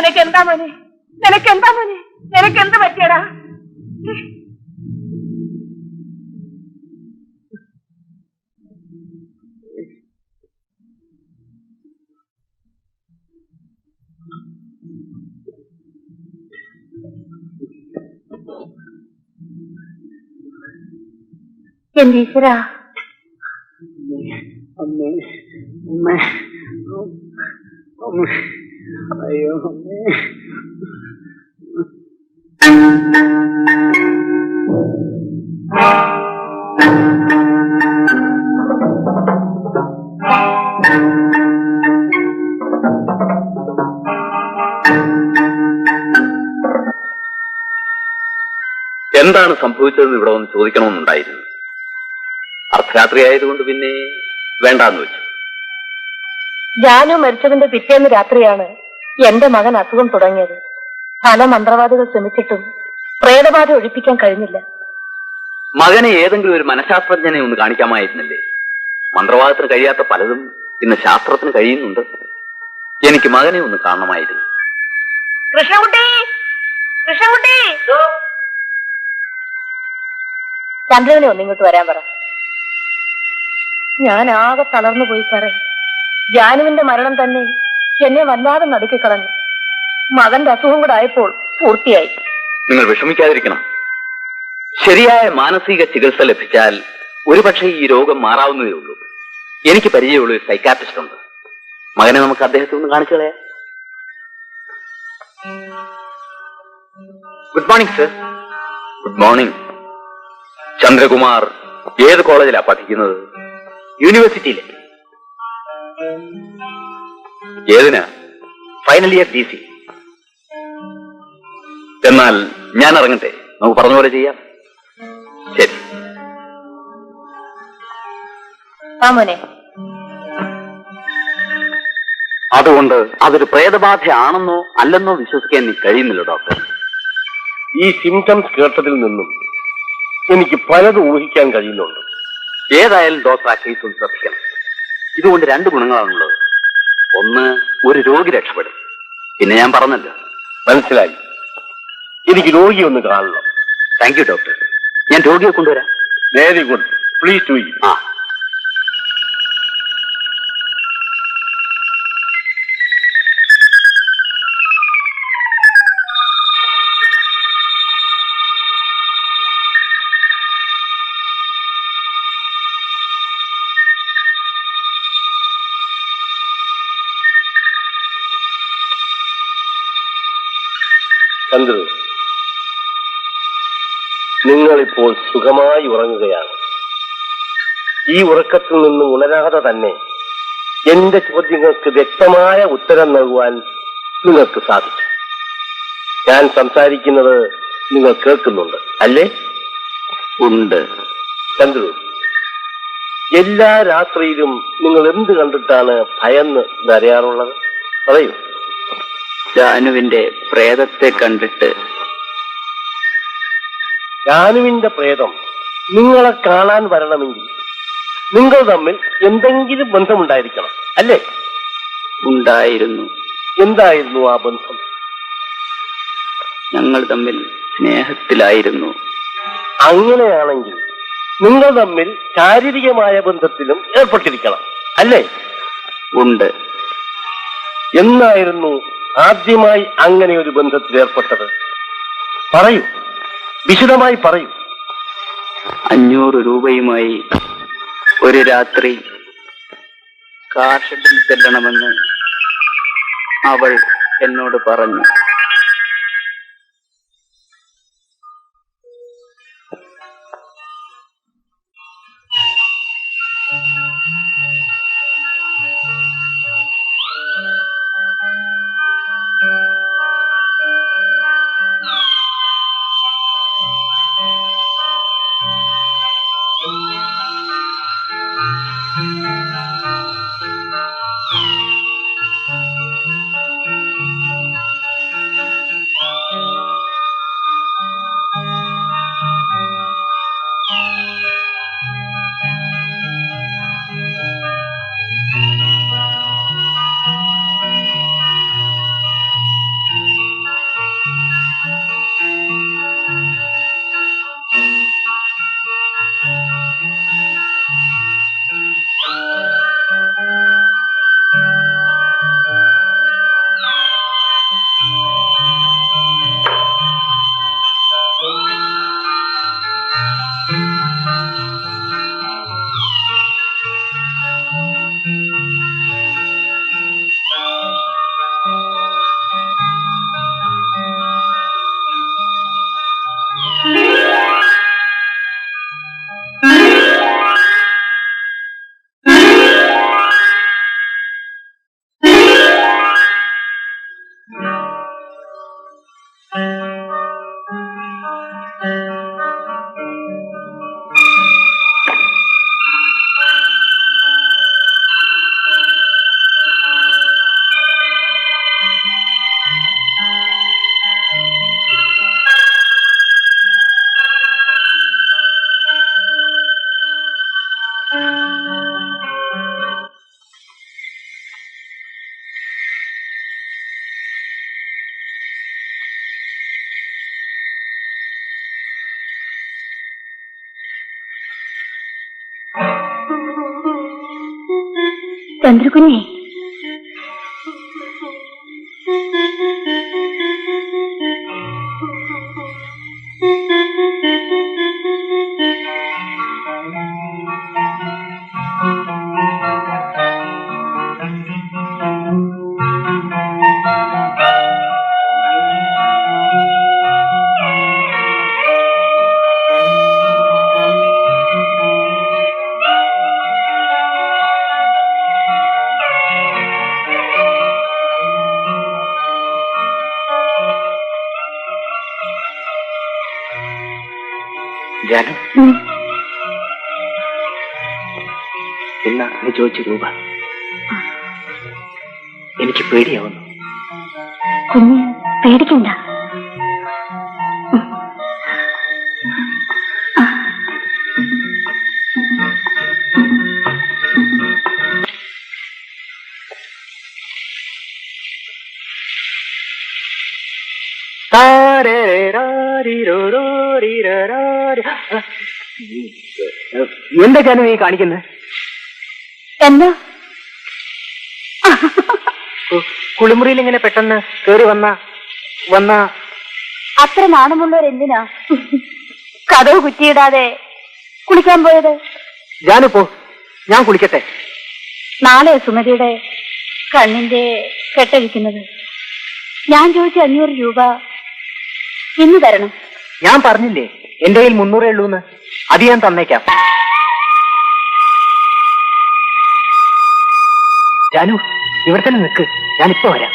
നിനക്കെന്താ മോനെ? നിനക്കെന്താ മോനെ? നിനക്കെന്ത് പറ്റിയടാ? എന്റെ ഈശ്വരാ, അമ്മേ അമ്മേ അമ്മേ, അയ്യോ അമ്മേ. എന്താണ് സംഭവിച്ചതെന്ന് ഇവിടെ ഒന്ന് ചോദിക്കണമെന്നുണ്ടായിരുന്നു. അർദ്ധരാത്രി ആയതുകൊണ്ട് പിന്നെ വേണ്ടാന്ന് വെച്ചു. ജാനു മരിച്ചതിന്റെ പിറ്റേന്ന് രാത്രിയാണ് എന്റെ മകൻ അസുഖം തുടങ്ങിയത്. പല മന്ത്രവാദികൾ ശ്രമിച്ചിട്ടും പ്രേതബാധ ഒഴിപ്പിക്കാൻ കഴിഞ്ഞില്ല. മകനെ ഏതെങ്കിലും ഒരു മനഃശാസ്ത്രജ്ഞനെ ഒന്ന് കാണിക്കാമായിരുന്നില്ലേ? മന്ത്രവാദത്തിന് കഴിയാത്ത പലതും ഇന്ന് ശാസ്ത്രത്തിന് കഴിയുന്നുണ്ട്. എനിക്ക് മകനെ ഒന്ന് കാണണമായിരുന്നു. കൃഷ്ണകുട്ടി, കൃഷ്ണകുട്ടി, ചന്ദ്രനെ ഒന്നിങ്ങോട്ട് വരാൻ പറ. ഞാൻ ആകെ തളർന്നു പോയി സാറേ. ജാനുവിന്റെ മരണം തന്നെ എന്നെ വല്ലാതെ നടുക്കിക്കളഞ്ഞു. മകന്റെ അസുഖം കൂടെ ആയപ്പോൾ പൂർത്തിയായി. നിങ്ങൾ വിഷമിക്കാതിരിക്കണം. ശരിയായ മാനസിക ചികിത്സ ലഭിച്ചാൽ ഒരുപക്ഷെ ഈ രോഗം മാറാവുന്നതേ ഉള്ളൂ. എനിക്ക് പരിചയമുള്ള ഒരു സൈക്കാട്രിസ്റ്റ് ഉണ്ട്. മകനെ നമുക്ക് അദ്ദേഹത്തെ ഒന്ന് കാണിച്ചു കളയാം. Good morning sir. Good morning. Chandrakumar ഏത് കോളേജിലാ പഠിക്കുന്നത്? യൂണിവേഴ്സിറ്റിയിലെ. ഏതിനാ? Final year DC. എന്നാൽ ഞാൻ ഇറങ്ങട്ടെ, നമുക്ക് പറഞ്ഞ പോലെ ചെയ്യാം. ശരി. മോനെ, അതുകൊണ്ട് അതൊരു പ്രേതബാധയാണെന്നോ അല്ലെന്നോ വിശ്വസിക്കാൻ എനിക്ക് കഴിയുന്നില്ല ഡോക്ടർ. ഈ സിംറ്റംസ് കേട്ടതിൽ നിന്നും എനിക്ക് പലതും ഊഹിക്കാൻ കഴിയുന്നുണ്ട്. ഏതായാലും ഡോക്ടർ ആ കേസ് ഒന്ന് ശ്രദ്ധിക്കണം. ഇതുകൊണ്ട് 2 ഗുണങ്ങളാണുള്ളത്. ഒന്ന്, ഒരു രോഗി രക്ഷപ്പെടും. പിന്നെ ഞാൻ പറഞ്ഞല്ലോ. മനസ്സിലായി. എനിക്ക് രോഗിയെ ഒന്ന് കാണണം. Thank you doctor. ഞാൻ രോഗിയെ കൊണ്ടുവരാം. Very good. Please do it. ആ. ചന്ദ്രു, നിങ്ങളിപ്പോൾ സുഖമായി ഉറങ്ങുകയാണ്. ഈ ഉറക്കത്തിൽ നിന്ന് ഉണരാതെ തന്നെ എന്റെ ചോദ്യങ്ങൾക്ക് വ്യക്തമായ ഉത്തരം നൽകുവാൻ നിങ്ങൾക്ക് സാധിച്ചു. ഞാൻ സംസാരിക്കുന്നത് നിങ്ങൾ കേൾക്കുന്നുണ്ട് അല്ലേ? ഉണ്ട്. ചന്ദ്രു, എല്ലാ രാത്രിയിലും നിങ്ങൾ എന്ത് കണ്ടിട്ടാണ് ഭയന്ന് കരയാറുള്ളത്? പറയൂ. ജാനുവിന്റെ പ്രേതത്തെ കണ്ടിട്ട്. ജാനുവിന്റെ പ്രേതം നിങ്ങളെ കാണാൻ വരണമെങ്കിൽ നിങ്ങൾ തമ്മിൽ എന്തെങ്കിലും ബന്ധമുണ്ടായിരിക്കണം അല്ലേ? ഉണ്ടായിരുന്നു. എന്തായിരുന്നു ആ ബന്ധം? ഞങ്ങൾ തമ്മിൽ സ്നേഹത്തിലായിരുന്നു. അങ്ങനെയാണെങ്കിൽ നിങ്ങൾ തമ്മിൽ ശാരീരികമായ ബന്ധത്തിലും ഏർപ്പെട്ടിരിക്കണം അല്ലേ? ഉണ്ട്. എന്നായിരുന്നു ആദ്യമായി അങ്ങനെ ഒരു ബന്ധത്തിൽ ഏർപ്പെട്ടത്? പറയൂ, വിശദമായി പറയൂ. 500 രൂപയുമായി ഒരു രാത്രി കാർ ഷെഡിൽ ചെല്ലണമെന്ന് അവൾ എന്നോട് പറഞ്ഞു. ചന്ദ്രകുഞ്ഞേ, ജാനു, എന്നാ നീ ചോദിച്ച രൂപ എനിക്ക് പേടിയാവുന്നു. കുഞ്ഞ് പേടിക്കണ്ട. എന്താ ജാനു നീ കാണിക്കുന്നത്? എന്താ കുളിമുറിയിൽ ഇങ്ങനെ പെട്ടെന്ന് കേറി വന്ന അത്ര നാണമുള്ളവരെന്തിനാ കതവ് കുറ്റിയിടാതെ കുളിക്കാൻ പോയത്? ജാനു പോ, ഞാൻ കുളിക്കട്ടെ. നാളെ സുമതിയുടെ കണ്ണിന്റെ കെട്ടഴിക്കുന്നത്. ഞാൻ ചോദിച്ച 500 രൂപ ഇന്ന് തരണം. ഞാൻ പറഞ്ഞില്ലേ എന്റെ കയ്യിൽ 300 ഉള്ളൂന്ന്. അത് ഞാൻ തന്നേക്കാം. ജാനു, ഇവിടെ തന്നെ നിൽക്ക്, ഞാനിപ്പോ വരാം.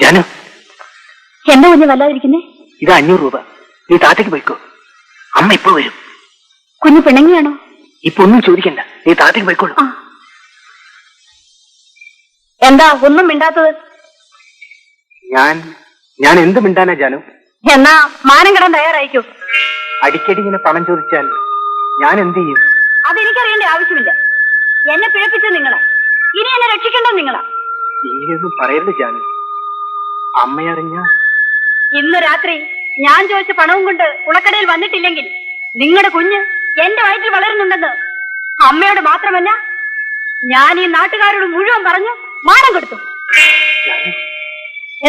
ജാനു, എന്താ കുഞ്ഞ് വല്ലാതിരിക്കുന്നേ? ഇത് 500 രൂപ. നീ താത്തേക്ക് പോയിക്കോ, അമ്മ ഇപ്പൊ വരും. കുഞ്ഞ് പിണങ്ങിയാണോ? ഇപ്പൊ ഒന്നും ചോദിക്കണ്ട, നീ താത്തേക്ക് പോയിക്കോളൂ. എന്താ ഒന്നും മിണ്ടാത്തത്? ഞാൻ എന്ത് മിണ്ടാനാ ജാനു? എന്നാ മാനം കിടാൻ തയ്യാറായിക്കോ. അടിക്കടി ഇങ്ങനെ പണം ചോദിച്ചാൽ ഞാൻ എന്ത് ചെയ്യും? അതെനിക്കറിയേണ്ട ആവശ്യമില്ല. എന്നെ പിഴപ്പിച്ചത് നിങ്ങളാ, ഇനി എന്നെ രക്ഷിക്കേണ്ടത് നിങ്ങളാ. ഇനിയൊന്നും പറയരുത് ജാനു, അമ്മയറിഞ്ഞ. ഇന്ന് രാത്രി ഞാൻ ചോദിച്ച പണവും കൊണ്ട് കുളക്കടയിൽ വന്നിട്ടില്ലെങ്കിൽ നിങ്ങളുടെ കുഞ്ഞ് എന്റെ വയറ്റിൽ വളരുന്നുണ്ടെന്ന് അമ്മയോട് മാത്രമല്ല ഞാൻ ഈ നാട്ടുകാരോട് മുഴുവൻ പറഞ്ഞു മാനം കൊടുത്തു.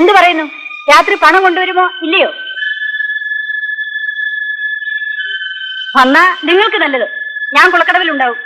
എന്ത് പറയുന്നു? രാത്രി പണം കൊണ്ടുവരുമോ ഇല്ലയോ? വന്നാ നിങ്ങൾക്ക് നല്ലത്, ഞാൻ കുളക്കടവിലുണ്ടാവും.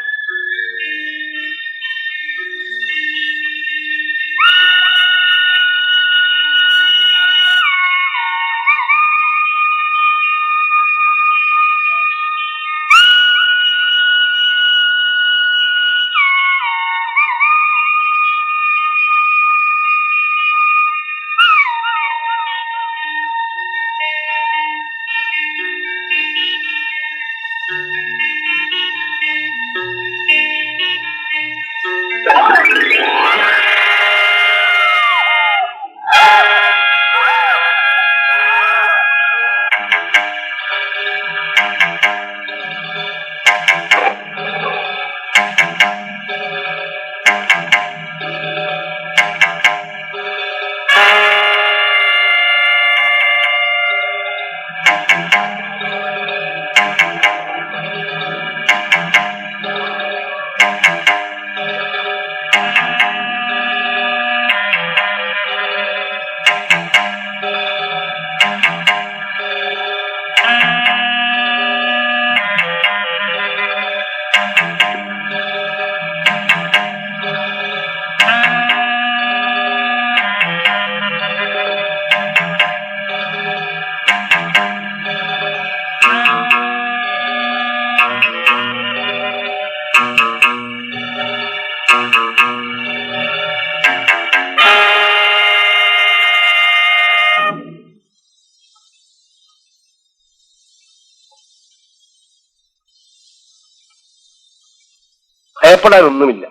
ഭയപ്പെടാനൊന്നുമില്ല.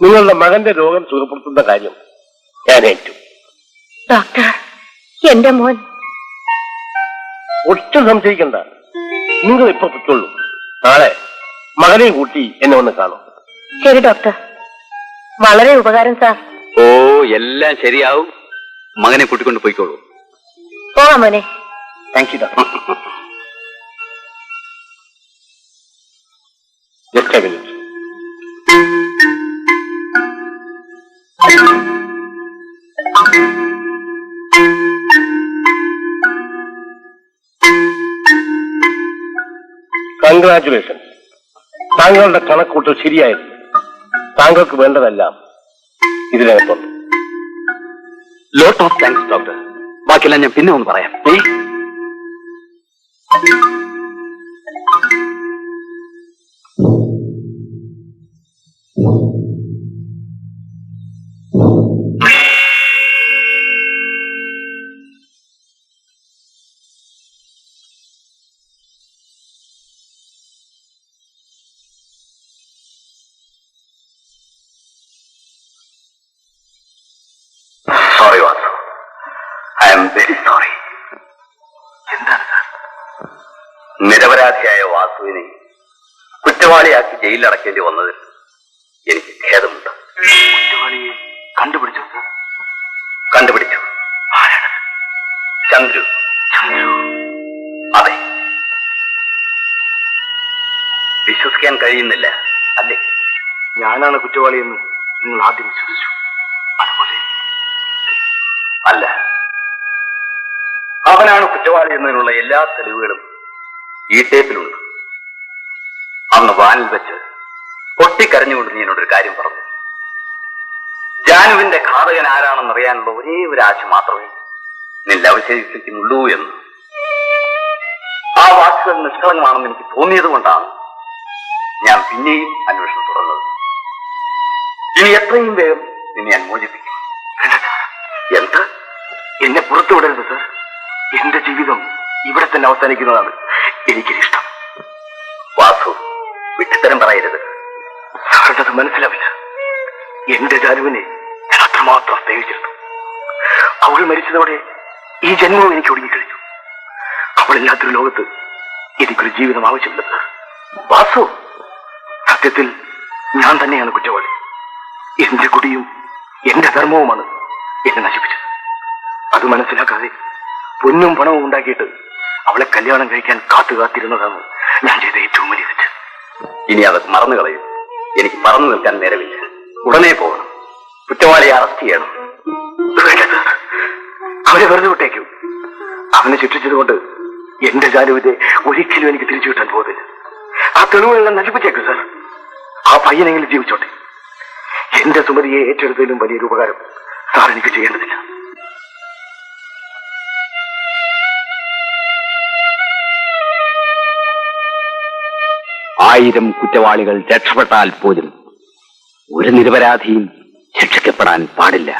നിങ്ങളുടെ മകന്റെ രോഗം സുഖപ്പെടുത്തുന്ന കാര്യം ഞാൻ ഏറ്റു. ഡോക്ടർ, എന്റെ മോൻ ഒട്ടും സംശയിക്കണ്ട. നിങ്ങൾ ഇപ്പൊ പൊയ്ക്കൊള്ളൂ. നാളെ മകനെയും കൂട്ടി എന്നെ ഒന്ന് കാണും. ശരി ഡോക്ടർ, വളരെ ഉപകാരം സാർ. ഓ, എല്ലാം ശരിയാവും. മകനെ കൂട്ടിക്കൊണ്ട് പോയിക്കോളൂ. പോകാം മോനെ. Thank you doctor. Just A minute. Congratulation. താങ്കളുടെ കണക്കൂട്ടൽ ശരിയായിരുന്നു. താങ്കൾക്ക് വേണ്ടതെല്ലാം ഇതിനകത്തുണ്ട്. Lot of thanks doctor. ബാക്കിയെല്ലാം ഞാൻ പിന്നെ ഒന്ന് പറയാം. Sorry Vasu, I am very sorry. എന്താണ് സാർ? നിരപരാധിയായ വാസുവിനെ കുറ്റവാളിയാക്കി ജയിലിലടക്കേണ്ടി വന്നതിൽ എനിക്ക് ഖേദമുണ്ട്. കുറ്റവാളിയെ കണ്ടുപിടിച്ചു സാർ? കണ്ടുപിടിച്ചു. ആരാണ്? ചന്ദ്രു. അതെ. വിശ്വസിക്കാൻ കഴിയുന്നില്ല അല്ലേ? ഞാനാണ് കുറ്റവാളിയെന്ന് നിങ്ങൾ ആദ്യം വിശ്വസിച്ചു. അതുപോലെ അല്ല, അവനാണ് കുറ്റവാളി എന്നതിനുള്ള എല്ലാ തെളിവുകളും ഈ ടേപ്പിലുണ്ട്. അന്ന് വാനിൽ വെച്ച് പൊട്ടിക്കരഞ്ഞുകൊണ്ട് നീ എന്നോടൊരു കാര്യം പറഞ്ഞു. ജാനുവിന്റെ ഘാതകൻ ആരാണെന്നറിയാനുള്ള ഒരേ ഒരു ആശ മാത്രമേ നിന്നെ അവശേഷിക്കുന്നുള്ളൂ എന്ന്. ആ വാക്കുകൾ നിഷ്കളങ്കമാണെന്ന് എനിക്ക് തോന്നിയത് കൊണ്ടാണ് ഞാൻ പിന്നെയും അന്വേഷണം തുടർന്നത്. ഇനി എത്രയും വേഗം നിന്നെ ഞാൻ മോചിപ്പിക്കും. എന്ത്? എന്നെ പുറത്തുവിടരുത് സർ. എന്റെ ജീവിതം ഇവിടെ തന്നെ അവസാനിക്കുന്നതാണ് എനിക്കിഷ്ടം. വാസു, വിട്ടിത്തരം പറയരുത്. സാറിനത് മനസ്സിലാവില്ല. എന്റെ ജാനുവിനെ ഞാൻ അത്രമാത്രം സ്നേഹിച്ചിരുന്നു. അവൾ മരിച്ചതോടെ ഈ ജന്മവും എനിക്ക് ഒടുങ്ങിക്കഴിഞ്ഞു. അവളില്ലാത്തൊരു ലോകത്ത് എനിക്കൊരു ജീവിതം ആവശ്യമില്ല സർ. വാസു, സത്യത്തിൽ ഞാൻ തന്നെയാണ് കുറ്റവാളി. എന്റെ കുടിയും എന്റെ ധർമ്മവുമാണ് എന്നെ നശിപ്പിച്ചത്. അത് മനസ്സിലാക്കാതെ പൊന്നും പണവും ഉണ്ടാക്കിയിട്ട് അവളെ കല്യാണം കഴിക്കാൻ കാത്തുകാത്തിരുന്നതാണ് ഞാൻ ചെയ്ത ഏറ്റവും വലിയ തെറ്റ്. ഇനി അതൊക്കെ മറന്നു കളയും. എനിക്ക് പറന്നു നിൽക്കാൻ നേരമില്ല. ഉടനെ പോകണം. കുറ്റവാളിയെ അറസ്റ്റ് ചെയ്യണം. വേണ്ട സാർ, അവനെ വെറുതെ വിട്ടേക്കും. അവനെ ശിക്ഷിച്ചതുകൊണ്ട് എന്റെ ജാനുവിനെ ഒരിക്കലും എനിക്ക് തിരിച്ചു കിട്ടാൻ പോകുന്നില്ല. ആ തെളിവുകളെല്ലാം നശിപ്പിച്ചേക്കും സാർ. ആ പയ്യനെങ്കിലും ജീവിച്ചോട്ടെ. എന്റെ സുമതിയെ ഏറ്റെടുത്തതിലും വലിയൊരു ഉപകാരം സാർ എനിക്ക് ചെയ്യേണ്ടതില്ല. ആയിരം കുറ്റവാളികൾ രക്ഷപ്പെട്ടാൽ പോലും ഒരു നിരപരാധിയും ശിക്ഷിക്കപ്പെടാൻ പാടില്ല.